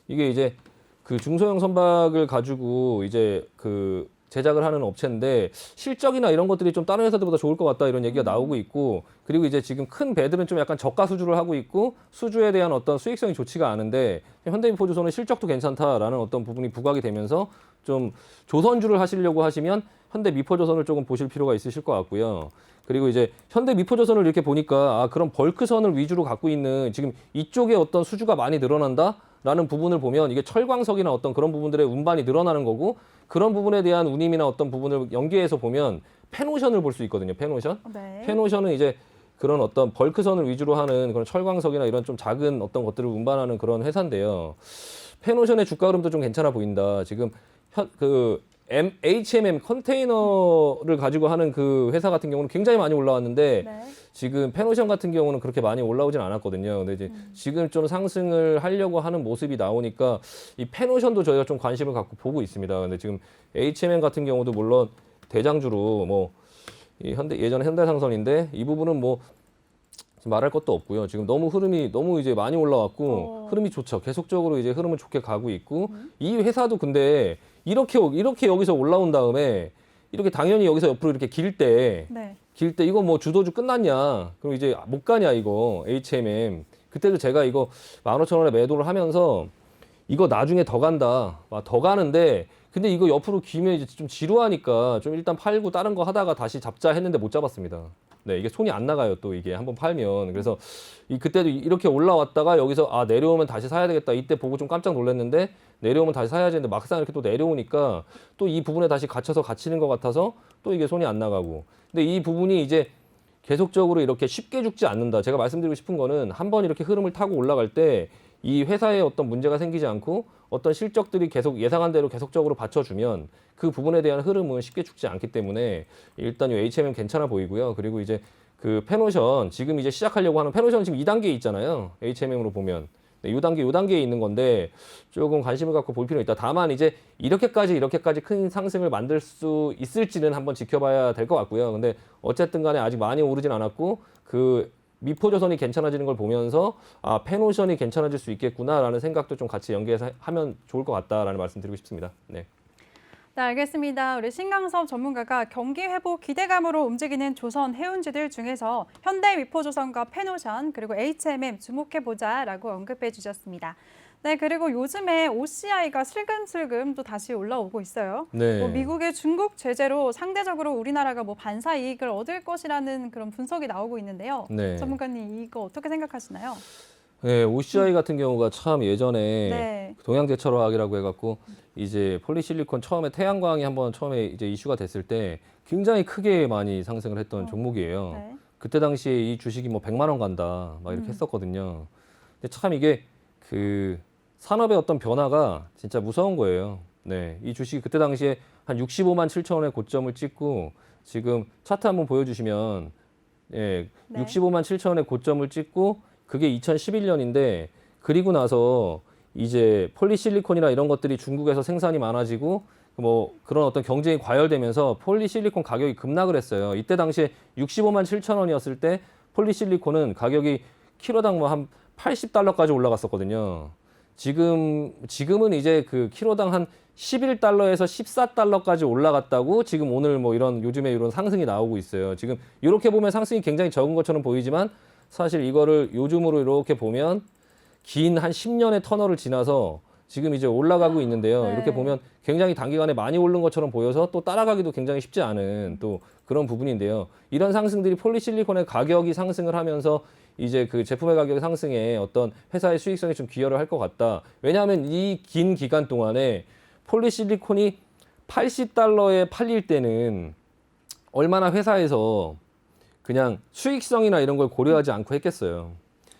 이게 이제 그 중소형 선박을 가지고 이제 그 제작을 하는 업체인데 실적이나 이런 것들이 좀 다른 회사들보다 좋을 것 같다 이런 얘기가 나오고 있고, 그리고 이제 지금 큰 배들은 좀 약간 저가 수주를 하고 있고 수주에 대한 어떤 수익성이 좋지가 않은데 현대미포조선은 실적도 괜찮다라는 어떤 부분이 부각이 되면서 좀 조선주를 하시려고 하시면 현대미포조선을 조금 보실 필요가 있으실 것 같고요. 그리고 이제 현대미포조선을 이렇게 보니까 그런 벌크선을 위주로 갖고 있는 지금 이쪽에 어떤 수주가 많이 늘어난다라는 부분을 보면 이게 철광석이나 어떤 그런 부분들의 운반이 늘어나는 거고, 그런 부분에 대한 운임이나 어떤 부분을 연계해서 보면 펜오션을 볼 수 있거든요. 펜오션. 네. 펜오션은 이제 그런 어떤 벌크선을 위주로 하는 그런 철광석이나 이런 좀 작은 어떤 것들을 운반하는 그런 회사인데요. 펜오션의 주가 흐름도 좀 괜찮아 보인다. 지금 HMM 컨테이너를 가지고 하는 그 회사 같은 경우는 굉장히 많이 올라왔는데 네. 지금 펜오션 같은 경우는 그렇게 많이 올라오진 않았거든요. 근데 이제 지금 좀 상승을 하려고 하는 모습이 나오니까 이 펜오션도 저희가 좀 관심을 갖고 보고 있습니다. 근데 지금 HMM 같은 경우도 물론 대장주로 뭐 이 예전에 현대상선인데 이 부분은 뭐 말할 것도 없고요. 지금 너무 흐름이 너무 이제 많이 올라왔고 흐름이 좋죠. 계속적으로 이제 흐름을 좋게 가고 있고 이 회사도 근데 이렇게 여기서 올라온 다음에 이렇게 당연히 여기서 옆으로 이렇게 네. 길 때 이거 뭐 주도주 끝났냐? 그럼 이제 못 가냐 이거 HMM. 그때도 제가 이거 15,000원에 매도를 하면서 이거 나중에 더 간다. 더 가는데 근데 이거 옆으로 기면 이제 좀 지루하니까 좀 일단 팔고 다른 거 하다가 다시 잡자 했는데 못 잡았습니다. 네, 이게 손이 안 나가요. 또 이게 한번 팔면. 그래서 그때도 이렇게 올라왔다가 여기서 내려오면 다시 사야 되겠다. 이때 보고 좀 깜짝 놀랐는데 내려오면 다시 사야지 했는데 막상 이렇게 또 내려오니까 또 이 부분에 다시 갇히는 것 같아서 또 이게 손이 안 나가고. 근데 이 부분이 이제 계속적으로 이렇게 쉽게 죽지 않는다. 제가 말씀드리고 싶은 거는 한번 이렇게 흐름을 타고 올라갈 때 이 회사에 어떤 문제가 생기지 않고 어떤 실적들이 계속 예상한 대로 계속적으로 받쳐주면 그 부분에 대한 흐름은 쉽게 죽지 않기 때문에 일단 이 HMM 괜찮아 보이고요. 그리고 이제 그 펜오션 지금 이제 시작하려고 하는 펜오션 지금 2단계에 있잖아요. HMM으로 보면. 네, 요 단계에 있는 건데 조금 관심을 갖고 볼 필요는 있다. 다만 이제 이렇게까지 큰 상승을 만들 수 있을지는 한번 지켜봐야 될 것 같고요. 근데 어쨌든 간에 아직 많이 오르진 않았고 그 미포조선이 괜찮아지는 걸 보면서 펜오션이 괜찮아질 수 있겠구나라는 생각도 좀 같이 연계해서 하면 좋을 것 같다라는 말씀 드리고 싶습니다. 네. 네, 알겠습니다. 우리 신강섭 전문가가 경기 회복 기대감으로 움직이는 조선 해운지들 중에서 현대미포조선과 펜오션 그리고 HMM 주목해보자라고 언급해 주셨습니다. 네, 그리고 요즘에 OCI가 슬금슬금 또 다시 올라오고 있어요. 네. 뭐 미국의 중국 제재로 상대적으로 우리나라가 뭐 반사 이익을 얻을 것이라는 그런 분석이 나오고 있는데요. 네. 전문가님 이거 어떻게 생각하시나요? 네, OCI 같은 경우가 참 예전에 네. 동양제철화학이라고 해갖고 이제 폴리실리콘 처음에 한번 처음에 이제 이슈가 됐을 때 굉장히 크게 많이 상승을 했던 종목이에요. 네. 그때 당시에 이 주식이 뭐 100만 원 간다 막 이렇게 했었거든요. 근데 참 이게 그 산업의 어떤 변화가 진짜 무서운 거예요. 네, 이 주식이 그때 당시에 한 65만 7천 원의 고점을 찍고 지금 차트 한번 보여주시면 예, 네. 65만 7천 원의 고점을 찍고 그게 2011년인데 그리고 나서 이제 폴리실리콘이나 이런 것들이 중국에서 생산이 많아지고 뭐 그런 어떤 경쟁이 과열되면서 폴리실리콘 가격이 급락을 했어요. 이때 당시에 65만 7천 원이었을 때 폴리실리콘은 가격이 키로당 뭐 한 80달러까지 올라갔었거든요. 지금은 이제 그 키로당 한 11달러에서 14달러까지 올라갔다고 지금 오늘 뭐 이런 요즘에 이런 상승이 나오고 있어요. 지금 이렇게 보면 상승이 굉장히 적은 것처럼 보이지만 사실 이거를 요즘으로 이렇게 보면 긴 한 10년의 터널을 지나서 지금 이제 올라가고 있는데요. 네. 이렇게 보면 굉장히 단기간에 많이 오른 것처럼 보여서 또 따라가기도 굉장히 쉽지 않은 또 그런 부분인데요. 이런 상승들이 폴리실리콘의 가격이 상승을 하면서 이제 그 제품의 가격 상승에 어떤 회사의 수익성에 좀 기여를 할 것 같다. 왜냐하면 이 긴 기간 동안에 폴리실리콘이 80달러에 팔릴 때는 얼마나 회사에서 그냥 수익성이나 이런 걸 고려하지 않고 했겠어요.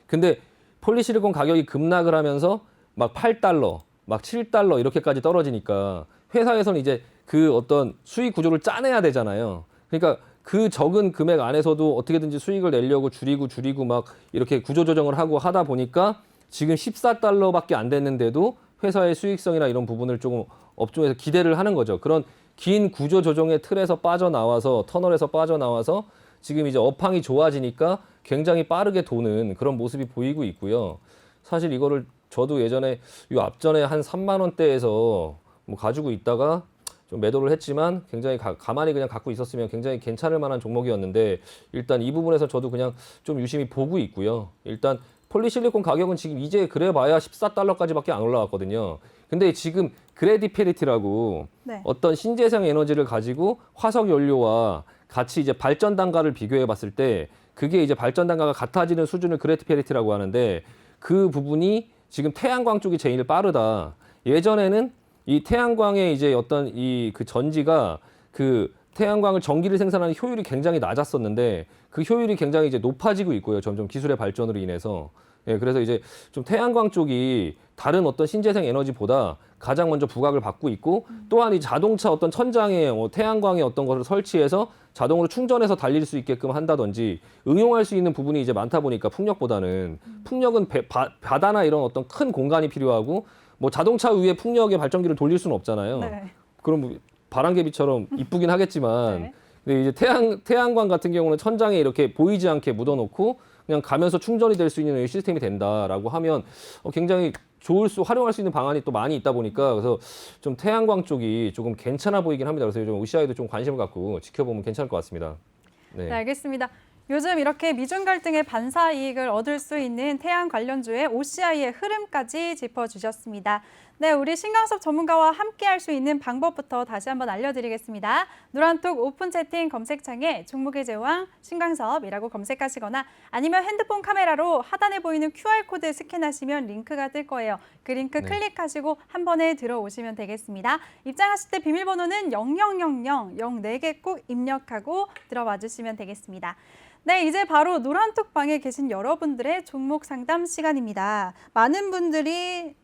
근데 폴리실리콘 가격이 급락을 하면서 막 8달러, 막 7달러 이렇게까지 떨어지니까 회사에서는 이제 그 어떤 수익 구조를 짜내야 되잖아요. 그러니까 그 적은 금액 안에서도 어떻게든지 수익을 내려고 줄이고 막 이렇게 구조 조정을 하고 하다 보니까 지금 14달러밖에 안 됐는데도 회사의 수익성이나 이런 부분을 조금 업종에서 기대를 하는 거죠. 그런 긴 구조 조정의 틀에서 빠져나와서 터널에서 빠져나와서 지금 이제 업황이 좋아지니까 굉장히 빠르게 도는 그런 모습이 보이고 있고요. 사실 이거를 저도 예전에 이 앞전에 한 3만 원대에서 뭐 가지고 있다가 좀 매도를 했지만 굉장히 가만히 그냥 갖고 있었으면 굉장히 괜찮을 만한 종목이었는데 일단 이 부분에서 저도 그냥 좀 유심히 보고 있고요. 일단 폴리실리콘 가격은 지금 이제 그래봐야 14달러까지밖에 안 올라왔거든요. 근데 지금 그래디페리티라고 네. 어떤 신재생 에너지를 가지고 화석 연료와 같이 이제 발전 단가를 비교해 봤을 때 그게 이제 발전 단가가 같아지는 수준을 그래디페리티라고 하는데 그 부분이 지금 태양광 쪽이 제일 빠르다. 예전에는 이 태양광의 이제 어떤 이 그 전지가 그 태양광을 전기를 생산하는 효율이 굉장히 낮았었는데 그 효율이 굉장히 이제 높아지고 있고요. 점점 기술의 발전으로 인해서. 예, 그래서 이제 좀 태양광 쪽이 다른 어떤 신재생 에너지보다 가장 먼저 부각을 받고 있고 또한 이 자동차 어떤 천장에 태양광의 어떤 것을 설치해서 자동으로 충전해서 달릴 수 있게끔 한다든지 응용할 수 있는 부분이 이제 많다 보니까 풍력보다는 풍력은 바다나 이런 어떤 큰 공간이 필요하고 뭐 자동차 위에 풍력의 발전기를 돌릴 수는 없잖아요. 네. 그럼 뭐 바람개비처럼 이쁘긴 하겠지만 네. 근데 이제 태양광 같은 경우는 천장에 이렇게 보이지 않게 묻어놓고 그냥 가면서 충전이 될 수 있는 시스템이 된다라고 하면 굉장히 활용할 수 있는 방안이 또 많이 있다 보니까 그래서 좀 태양광 쪽이 조금 괜찮아 보이긴 합니다. 그래서 요즘 OCI도 좀 관심을 갖고 지켜보면 괜찮을 것 같습니다. 네, 알겠습니다. 요즘 이렇게 미중 갈등의 반사 이익을 얻을 수 있는 태양 관련주의 OCI의 흐름까지 짚어주셨습니다. 네, 우리 신강섭 전문가와 함께 할 수 있는 방법부터 다시 한번 알려드리겠습니다. 노란톡 오픈 채팅 검색창에 종목의 제왕 신강섭이라고 검색하시거나 아니면 핸드폰 카메라로 하단에 보이는 QR코드 스캔하시면 링크가 뜰 거예요. 그 링크 네. 클릭하시고 한 번에 들어오시면 되겠습니다. 입장하실 때 비밀번호는 0000 04개 꼭 입력하고 들어와 주시면 되겠습니다. 네, 이제 바로 노란톡 방에 계신 여러분들의 종목 상담 시간입니다. 많은 분들이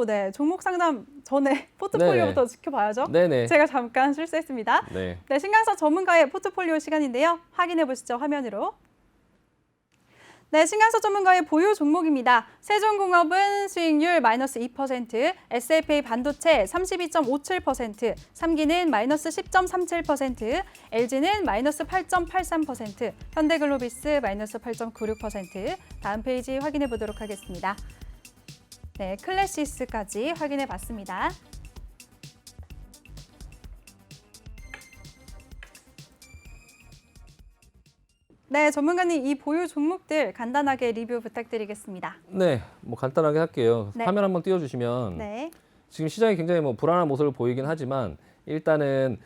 네, 종목 상담 전에 포트폴리오부터 지켜봐야죠. 네네. 제가 잠깐 실수했습니다. 네. 네, 신강섭 전문가의 포트폴리오 시간인데요. 확인해 보시죠, 화면으로. 네, 신강섭 전문가의 보유 종목입니다. 세종공업은 수익률 마이너스 2%, SFA 반도체 32.57%, 삼기는 마이너스 10.37%, LG는 마이너스 8.83%, 현대글로비스 마이너스 8.96%. 다음 페이지 확인해 보도록 하겠습니다. 네, 클래시스까지 확인해 봤습니다. 네, 전문가님 이 보유 종목들 간단하게 리뷰 부탁드리겠습니다. 네, 뭐 간단하게 할게요. 네. 화면 한번 띄워주시면 네, 지금 시장이 굉장히 뭐 불안한 모습을 보이긴 하지만 일단은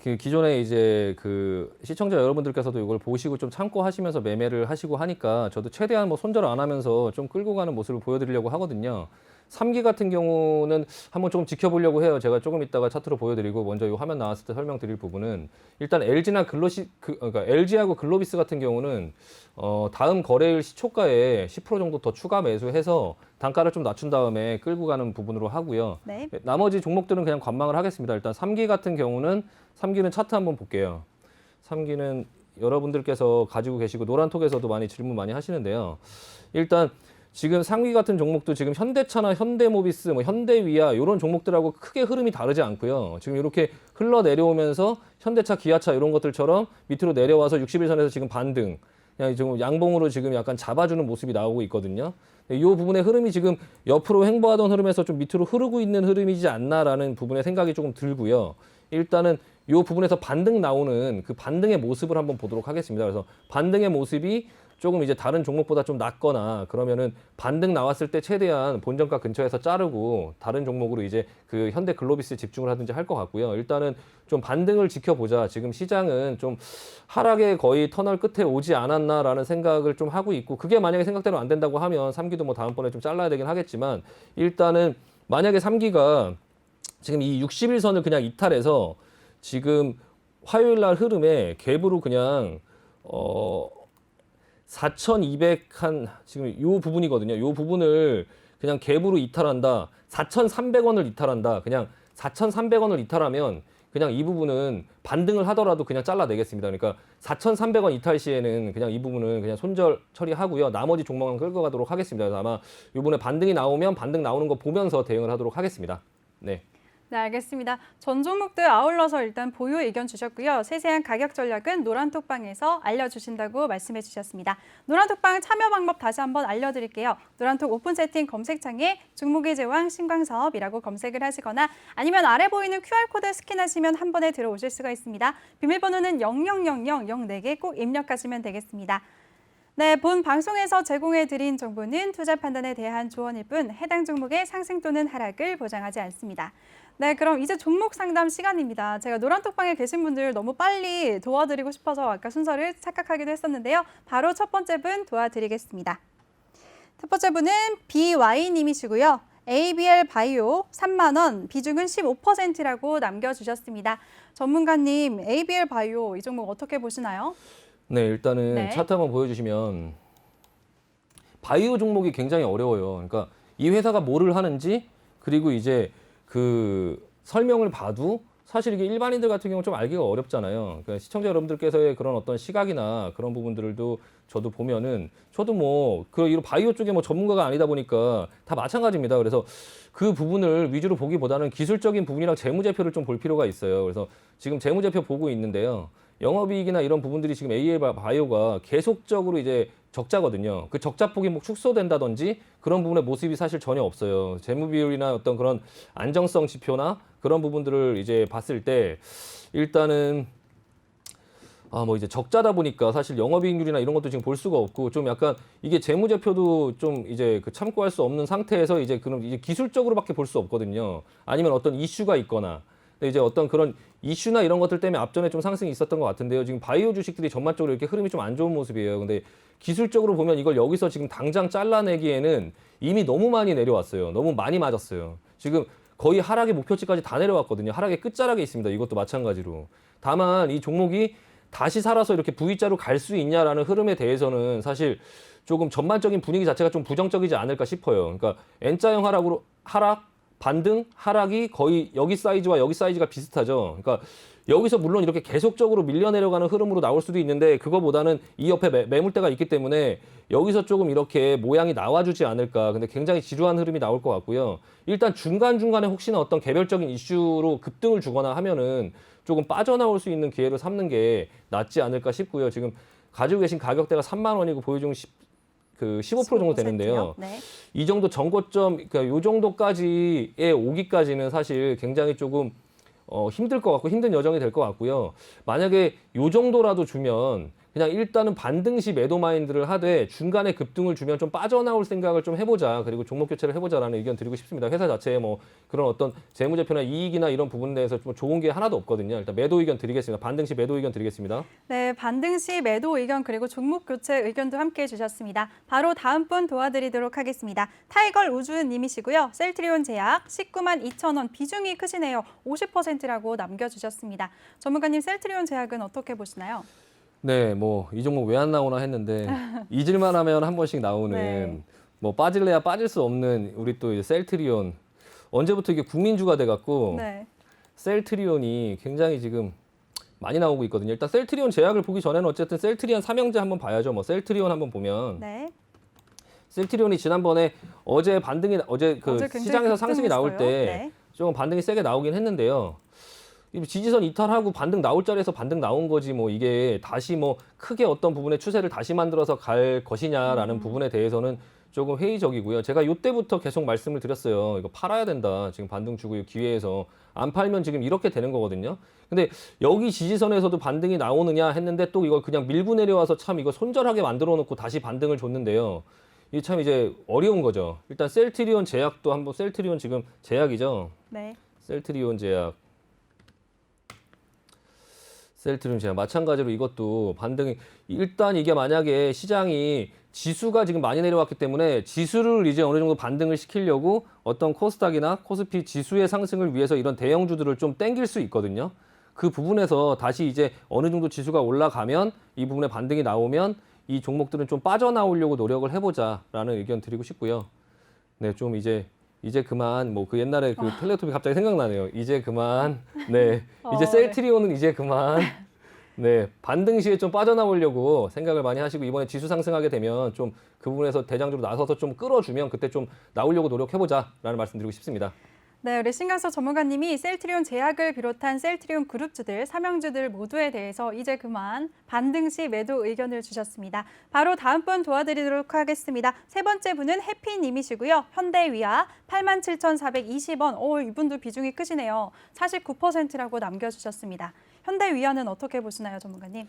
그 기존에 이제 그 시청자 여러분들께서도 이걸 보시고 좀 참고하시면서 매매를 하시고 하니까 저도 최대한 뭐 손절 안 하면서 좀 끌고 가는 모습을 보여드리려고 하거든요. 3기 같은 경우는 한번 조금 지켜보려고 해요. 제가 조금 이따가 차트로 보여드리고 먼저 이 화면 나왔을 때 설명드릴 부분은 일단 그러니까 LG하고 글로비스 같은 경우는 다음 거래일 시초가에 10% 정도 더 추가 매수해서 단가를 좀 낮춘 다음에 끌고 가는 부분으로 하고요. 네. 나머지 종목들은 그냥 관망을 하겠습니다. 일단 3기 같은 경우는 3기는 차트 한번 볼게요. 3기는 여러분들께서 가지고 계시고 노란톡에서도 많이 질문 많이 하시는데요. 일단 지금 3기 같은 종목도 지금 현대차나 현대모비스, 뭐 현대위아 이런 종목들하고 크게 흐름이 다르지 않고요. 지금 이렇게 흘러 내려오면서 현대차, 기아차 이런 것들처럼 밑으로 내려와서 60일선에서 지금 반등, 그냥 좀 양봉으로 지금 약간 잡아주는 모습이 나오고 있거든요. 이 부분의 흐름이 지금 옆으로 횡보하던 흐름에서 좀 밑으로 흐르고 있는 흐름이지 않나라는 부분의 생각이 조금 들고요. 일단은 이 부분에서 반등 나오는 그 반등의 모습을 한번 보도록 하겠습니다. 그래서 반등의 모습이 조금 이제 다른 종목보다 좀 낮거나 그러면은 반등 나왔을 때 최대한 본전가 근처에서 자르고 다른 종목으로 이제 그 현대 글로비스에 집중을 하든지 할 것 같고요. 일단은 좀 반등을 지켜보자. 지금 시장은 좀 하락의 거의 터널 끝에 오지 않았나라는 생각을 좀 하고 있고 그게 만약에 생각대로 안 된다고 하면 3기도 뭐 다음번에 좀 잘라야 되긴 하겠지만 일단은 만약에 3기가 지금 이 60일선을 그냥 이탈해서 지금 화요일 날 흐름에 갭으로 그냥 4,200 한 지금 요 부분이거든요. 요 부분을 그냥 갭으로 이탈한다. 4,300원을 이탈한다. 그냥 4,300원을 이탈하면 그냥 이 부분은 반등을 하더라도 그냥 잘라내겠습니다. 그러니까 4,300원 이탈 시에는 그냥 이 부분은 그냥 손절 처리하고요. 나머지 종목은 끌고 가도록 하겠습니다. 그래서 아마 이번에 반등이 나오면 반등 나오는 거 보면서 대응을 하도록 하겠습니다. 네. 네, 알겠습니다. 전 종목들 아울러서 일단 보유 의견 주셨고요. 세세한 가격 전략은 노란톡방에서 알려주신다고 말씀해 주셨습니다. 노란톡방 참여 방법 다시 한번 알려드릴게요. 노란톡 오픈 채팅 검색창에 종목의 제왕 신광섭이라고 검색을 하시거나 아니면 아래 보이는 QR코드 스캔하시면 한 번에 들어오실 수가 있습니다. 비밀번호는 000004개 꼭 입력하시면 되겠습니다. 네, 본 방송에서 제공해드린 정보는 투자 판단에 대한 조언일 뿐 해당 종목의 상승 또는 하락을 보장하지 않습니다. 네, 그럼 이제 종목 상담 시간입니다. 제가 노란톡방에 계신 분들 너무 빨리 도와드리고 싶어서 아까 순서를 착각하기도 했었는데요. 바로 첫 번째 분 도와드리겠습니다. 첫 번째 분은 BY님이시고요. ABL 바이오 3만 원, 비중은 15%라고 남겨주셨습니다. 전문가님, ABL 바이오 이 종목 어떻게 보시나요? 네, 일단은 네. 차트 한번 보여주시면 바이오 종목이 굉장히 어려워요. 그러니까 이 회사가 뭐를 하는지 그리고 이제 그 설명을 봐도 사실 이게 일반인들 같은 경우 좀 알기가 어렵잖아요. 그러니까 시청자 여러분들께서의 그런 어떤 시각이나 그런 부분들도 저도 보면은 저도 뭐 이런 바이오 쪽에 뭐 전문가가 아니다 보니까 다 마찬가지입니다. 그래서 그 부분을 위주로 보기보다는 기술적인 부분이랑 재무제표를 좀 볼 필요가 있어요. 그래서 지금 재무제표 보고 있는데요. 영업이익이나 이런 부분들이 지금 AL 바이오가 계속적으로 이제 적자거든요. 그 적자폭이 뭐 축소된다든지 그런 부분의 모습이 사실 전혀 없어요. 재무 비율이나 어떤 그런 안정성 지표나 그런 부분들을 이제 봤을 때 일단은 뭐 이제 적자다 보니까 사실 영업이익률이나 이런 것도 지금 볼 수가 없고 좀 약간 이게 재무제표도 좀 이제 그 참고할 수 없는 상태에서 이제 그런 이제 기술적으로밖에 볼 수 없거든요. 아니면 어떤 이슈가 있거나 근데 이제 어떤 그런 이슈나 이런 것들 때문에 앞전에 좀 상승이 있었던 것 같은데요. 지금 바이오 주식들이 전반적으로 이렇게 흐름이 좀 안 좋은 모습이에요. 근데 기술적으로 보면 이걸 여기서 지금 당장 잘라내기에는 이미 너무 많이 내려왔어요. 너무 많이 맞았어요. 지금 거의 하락의 목표치까지 다 내려왔거든요. 하락의 끝자락에 있습니다. 이것도 마찬가지로. 다만 이 종목이 다시 살아서 이렇게 V자로 갈 수 있냐라는 흐름에 대해서는 사실 조금 전반적인 분위기 자체가 좀 부정적이지 않을까 싶어요. 그러니까 N자형 하락, 반등, 하락이 거의 여기 사이즈와 여기 사이즈가 비슷하죠. 그러니까 여기서 물론 이렇게 계속적으로 밀려 내려가는 흐름으로 나올 수도 있는데 그거보다는 이 옆에 매물대가 있기 때문에 여기서 조금 이렇게 모양이 나와주지 않을까. 근데 굉장히 지루한 흐름이 나올 것 같고요. 일단 중간중간에 혹시나 어떤 개별적인 이슈로 급등을 주거나 하면은 조금 빠져나올 수 있는 기회를 삼는 게 낫지 않을까 싶고요. 지금 가지고 계신 가격대가 3만 원이고 보유중 15% 정도 되는데요. 네. 이 정도 전고점, 그러니까 요 정도까지에 오기까지는 사실 굉장히 조금 힘들 것 같고 힘든 여정이 될 것 같고요. 만약에 요 정도라도 주면 그냥 일단은 반등시 매도 마인드를 하되 중간에 급등을 주면 좀 빠져나올 생각을 좀 해보자. 그리고 종목 교체를 해보자라는 의견 드리고 싶습니다. 회사 자체에 뭐 그런 어떤 재무제표나 이익이나 이런 부분에 대해서 좀 좋은 게 하나도 없거든요. 일단 매도 의견 드리겠습니다. 반등시 매도 의견 드리겠습니다. 네, 반등시 매도 의견 그리고 종목 교체 의견도 함께 주셨습니다. 바로 다음 분 도와드리도록 하겠습니다. 타이걸 우주님이시고요. 셀트리온 제약 19만 2천 원 비중이 크시네요. 50%라고 남겨주셨습니다. 전문가님 셀트리온 제약은 어떻게 보시나요? 네, 뭐 이 종목 왜 안 나오나 했는데 잊을만 하면 한 번씩 나오는 네. 뭐 빠질래야 빠질 수 없는 우리 또 이제 셀트리온 언제부터 이게 국민주가 돼갖고 네. 셀트리온이 굉장히 지금 많이 나오고 있거든요. 일단 셀트리온 제약을 보기 전에는 어쨌든 셀트리온 삼형제 한번 봐야죠. 뭐 셀트리온 한번 보면 네. 셀트리온이 지난번에 어제 어제 굉장히 시장에서 상승이 나올 급등했어요. 때 네. 조금 반등이 세게 나오긴 했는데요. 이 지지선 이탈하고 반등 나올 자리에서 반등 나온 거지 뭐 이게 다시 뭐 크게 어떤 부분의 추세를 다시 만들어서 갈 것이냐라는 부분에 대해서는 조금 회의적이고요. 제가 이때부터 계속 말씀을 드렸어요. 이거 팔아야 된다. 지금 반등 주고 기회에서 안 팔면 지금 이렇게 되는 거거든요. 근데 여기 지지선에서도 반등이 나오느냐 했는데 또 이걸 그냥 밀고 내려와서 참 이거 손절하게 만들어 놓고 다시 반등을 줬는데요. 이게 참 이제 어려운 거죠. 일단 셀트리온 제약도 한번 셀트리온 지금 제약이죠. 네. 셀트리온 제약. 셀트리온 제약 마찬가지로 이것도 반등이 일단 이게 만약에 시장이 지수가 지금 많이 내려왔기 때문에 지수를 이제 어느 정도 반등을 시키려고 어떤 코스닥이나 코스피 지수의 상승을 위해서 이런 대형주들을 좀 땡길 수 있거든요. 그 부분에서 다시 이제 어느 정도 지수가 올라가면 이 부분에 반등이 나오면 이 종목들은 좀 빠져나오려고 노력을 해보자라는 의견 드리고 싶고요. 네, 좀 이제 그만 뭐 그 옛날에 그 텔레토비 갑자기 생각나네요. 이제 그만. 네. 이제 네. 셀트리온은 이제 그만. 네. 반등 시에 좀 빠져나오려고 생각을 많이 하시고 이번에 지수 상승하게 되면 좀 그 부분에서 대장주로 나서서 좀 끌어주면 그때 좀 나오려고 노력해보자라는 말씀 드리고 싶습니다. 네, 우리 신강석 전문가님이 셀트리온 제약을 비롯한 셀트리온 그룹주들, 삼형주들 모두에 대해서 이제 그만 반등 시 매도 의견을 주셨습니다. 바로 다음 분 도와드리도록 하겠습니다. 세 번째 분은 해피님이시고요. 현대위아 87,420원. 이분도 비중이 크시네요. 49%라고 남겨주셨습니다. 현대위아는 어떻게 보시나요, 전문가님?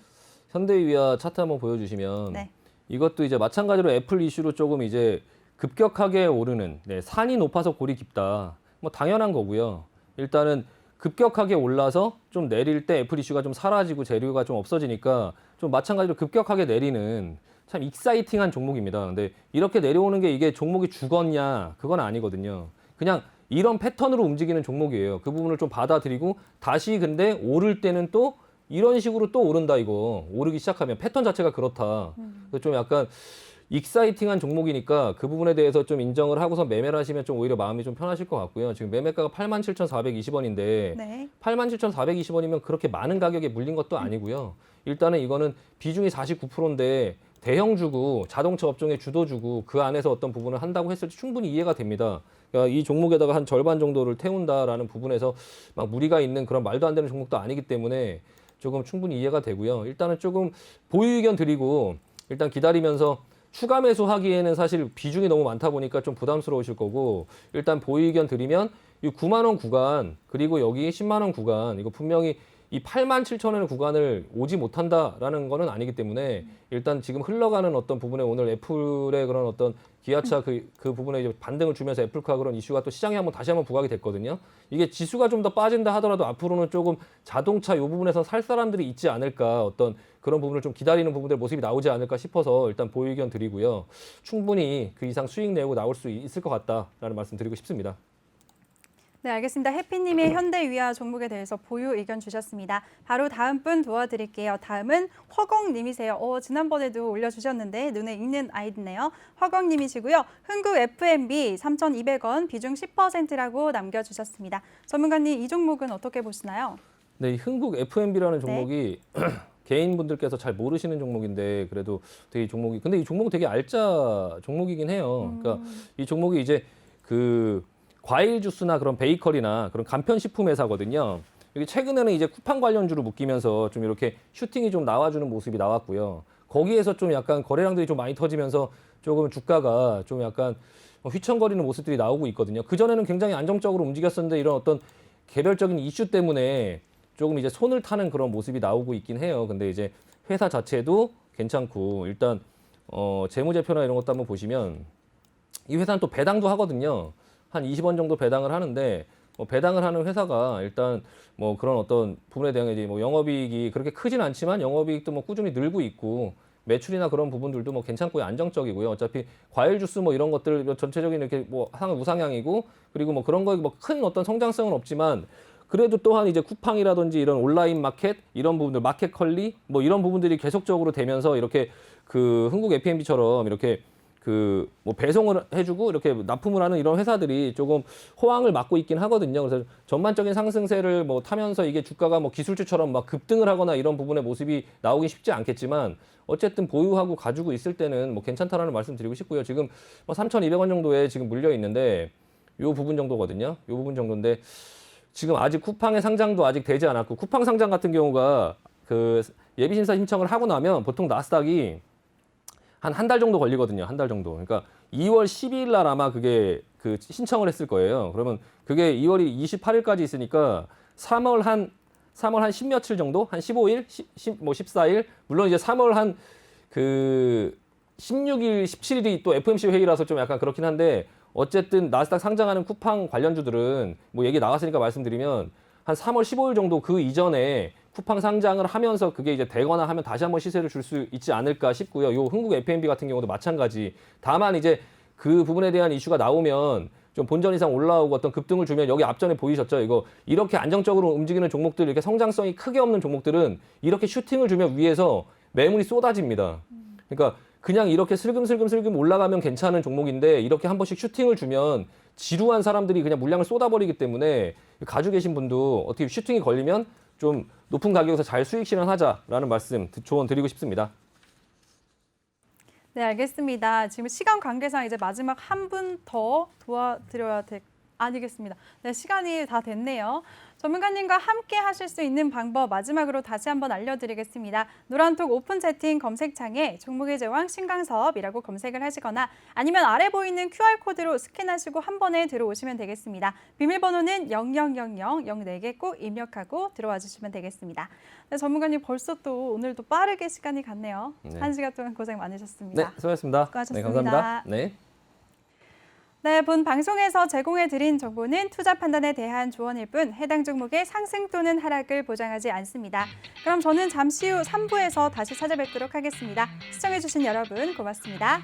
현대위아 차트 한번 보여주시면 네. 이것도 이제 마찬가지로 애플 이슈로 조금 이제 급격하게 오르는 산이 높아서 골이 깊다. 뭐 당연한 거고요. 일단은 급격하게 올라서 좀 내릴 때 애플 이슈가 좀 사라지고 재료가 좀 없어지니까 좀 마찬가지로 급격하게 내리는 참 익사이팅한 종목입니다. 근데 이렇게 내려오는 게 이게 종목이 죽었냐? 그건 아니거든요. 그냥 이런 패턴으로 움직이는 종목이에요. 그 부분을 좀 받아들이고 다시 근데 오를 때는 또 이런 식으로 또 오른다 이거. 오르기 시작하면 패턴 자체가 그렇다. 그래서 좀 약간 익사이팅한 종목이니까 그 부분에 대해서 좀 인정을 하고서 매매를 하시면 좀 오히려 마음이 좀 편하실 것 같고요. 지금 매매가가 87,420원인데 네. 87,420원이면 그렇게 많은 가격에 물린 것도 아니고요. 일단은 이거는 비중이 49%인데 대형주고 자동차 업종의 주도주고 그 안에서 어떤 부분을 한다고 했을 때 충분히 이해가 됩니다. 그러니까 이 종목에다가 한 절반 정도를 태운다라는 부분에서 막 무리가 있는 그런 말도 안 되는 종목도 아니기 때문에 조금 충분히 이해가 되고요. 일단은 조금 보유 의견 드리고 일단 기다리면서 추가 매수하기에는 사실 비중이 너무 많다 보니까 좀 부담스러우실 거고 일단 보유 의견 드리면 이 9만 원 구간 그리고 여기 10만 원 구간 이거 분명히 이 87,000원의 구간을 오지 못한다라는 거는 아니기 때문에 일단 지금 흘러가는 어떤 부분에 오늘 애플의 그런 어떤 기아차 그 부분에 이제 반등을 주면서 애플카 그런 이슈가 또 시장에 다시 한번 부각이 됐거든요. 이게 지수가 좀 더 빠진다 하더라도 앞으로는 조금 자동차 이 부분에서 살 사람들이 있지 않을까 어떤 그런 부분을 좀 기다리는 부분들 모습이 나오지 않을까 싶어서 일단 보유 의견 드리고요. 충분히 그 이상 수익 내고 나올 수 있을 것 같다라는 말씀 드리고 싶습니다. 네, 알겠습니다. 해피님의 현대위아 종목에 대해서 보유 의견 주셨습니다. 바로 다음 분 도와드릴게요. 다음은 허공님이세요. 지난번에도 올려주셨는데 눈에 익는 아이디네요. 허공님이시고요. 흥국 FMB 3,200원 비중 10%라고 남겨주셨습니다. 전문가님 이 종목은 어떻게 보시나요? 네, 이 흥국 FMB라는 종목이 개인분들께서 잘 모르시는 종목인데 그래도 되게 이 종목이 근데 이 종목은 되게 알짜 종목이긴 해요. 그러니까 이 종목이 이제 그 과일 주스나 그런 베이커리나 그런 간편식품 회사거든요. 여기 최근에는 이제 쿠팡 관련주로 묶이면서 좀 이렇게 슈팅이 좀 나와주는 모습이 나왔고요. 거기에서 좀 약간 거래량들이 좀 많이 터지면서 조금 주가가 좀 약간 휘청거리는 모습들이 나오고 있거든요. 그전에는 굉장히 안정적으로 움직였었는데 이런 어떤 개별적인 이슈 때문에 조금 이제 손을 타는 그런 모습이 나오고 있긴 해요. 근데 이제 회사 자체도 괜찮고 일단 재무제표나 이런 것도 한번 보시면 이 회사는 또 배당도 하거든요. 한 20원 정도 배당을 하는데 배당을 하는 회사가 일단 뭐 그런 어떤 부분에 대한 이제 뭐 영업이익이 그렇게 크진 않지만 영업이익도 뭐 꾸준히 늘고 있고 매출이나 그런 부분들도 뭐 괜찮고 안정적이고요. 어차피 과일 주스 뭐 이런 것들 전체적인 이렇게 뭐 우상향이고 그리고 뭐 그런 거에 뭐 큰 어떤 성장성은 없지만 그래도 또한 이제 쿠팡이라든지 이런 온라인 마켓 이런 부분들 마켓 컬리 뭐 이런 부분들이 계속적으로 되면서 이렇게 그 흥국 F&B처럼 이렇게 그 뭐 배송을 해주고 이렇게 납품을 하는 이런 회사들이 조금 호황을 맞고 있긴 하거든요. 그래서 전반적인 상승세를 뭐 타면서 이게 주가가 뭐 기술주처럼 막 급등을 하거나 이런 부분의 모습이 나오기 쉽지 않겠지만 어쨌든 보유하고 가지고 있을 때는 뭐 괜찮다라는 말씀 드리고 싶고요. 지금 뭐 3,200원 정도에 지금 물려 있는데 요 부분 정도거든요. 요 부분 정도인데 지금 아직 쿠팡의 상장도 아직 되지 않았고 쿠팡 상장 같은 경우가 그 예비 심사 신청을 하고 나면 보통 나스닥이 한 달 정도 걸리거든요. 한 달 정도. 그러니까 2월 12일 날 아마 그게 그 신청을 했을 거예요. 그러면 그게 2월이 28일까지 있으니까 3월 한 10 며칠 정도? 한 15일? 14일? 물론 이제 3월 한 그 16일, 17일이 또 FOMC 회의라서 좀 약간 그렇긴 한데 어쨌든 나스닥 상장하는 쿠팡 관련주들은 뭐 얘기 나왔으니까 말씀드리면 한 3월 15일 정도 그 이전에 쿠팡 상장을 하면서 그게 이제 되거나 하면 다시 한번 시세를 줄 수 있지 않을까 싶고요. 요 흥국 F&B 같은 경우도 마찬가지. 다만 이제 그 부분에 대한 이슈가 나오면 좀 본전 이상 올라오고 어떤 급등을 주면 여기 앞전에 보이셨죠? 이거 이렇게 안정적으로 움직이는 종목들 이렇게 성장성이 크게 없는 종목들은 이렇게 슈팅을 주면 위에서 매물이 쏟아집니다. 그러니까 그냥 이렇게 슬금슬금 올라가면 괜찮은 종목인데 이렇게 한 번씩 슈팅을 주면 지루한 사람들이 그냥 물량을 쏟아버리기 때문에 가지고 계신 분도 어떻게 슈팅이 걸리면 좀 높은 가격에서 잘 수익 실현하자라는 말씀 조언 드리고 싶습니다. 네, 알겠습니다. 지금 시간 관계상 이제 마지막 한 분 더 도와드려야 아니겠습니다. 네, 시간이 다 됐네요. 전문가님과 함께 하실 수 있는 방법 마지막으로 다시 한번 알려드리겠습니다. 노란톡 오픈 채팅 검색창에 종목의 제왕 신강섭이라고 검색을 하시거나 아니면 아래 보이는 QR코드로 스캔하시고 한 번에 들어오시면 되겠습니다. 비밀번호는 000004개 꼭 입력하고 들어와 주시면 되겠습니다. 네, 전문가님 벌써 또 오늘도 빠르게 시간이 갔네요. 네. 1시간 동안 고생 많으셨습니다. 네, 수고하셨습니다. 수고하셨습니다. 네, 감사합니다. 네. 네, 본 방송에서 제공해드린 정보는 투자 판단에 대한 조언일 뿐 해당 종목의 상승 또는 하락을 보장하지 않습니다. 그럼 저는 잠시 후 3부에서 다시 찾아뵙도록 하겠습니다. 시청해주신 여러분 고맙습니다.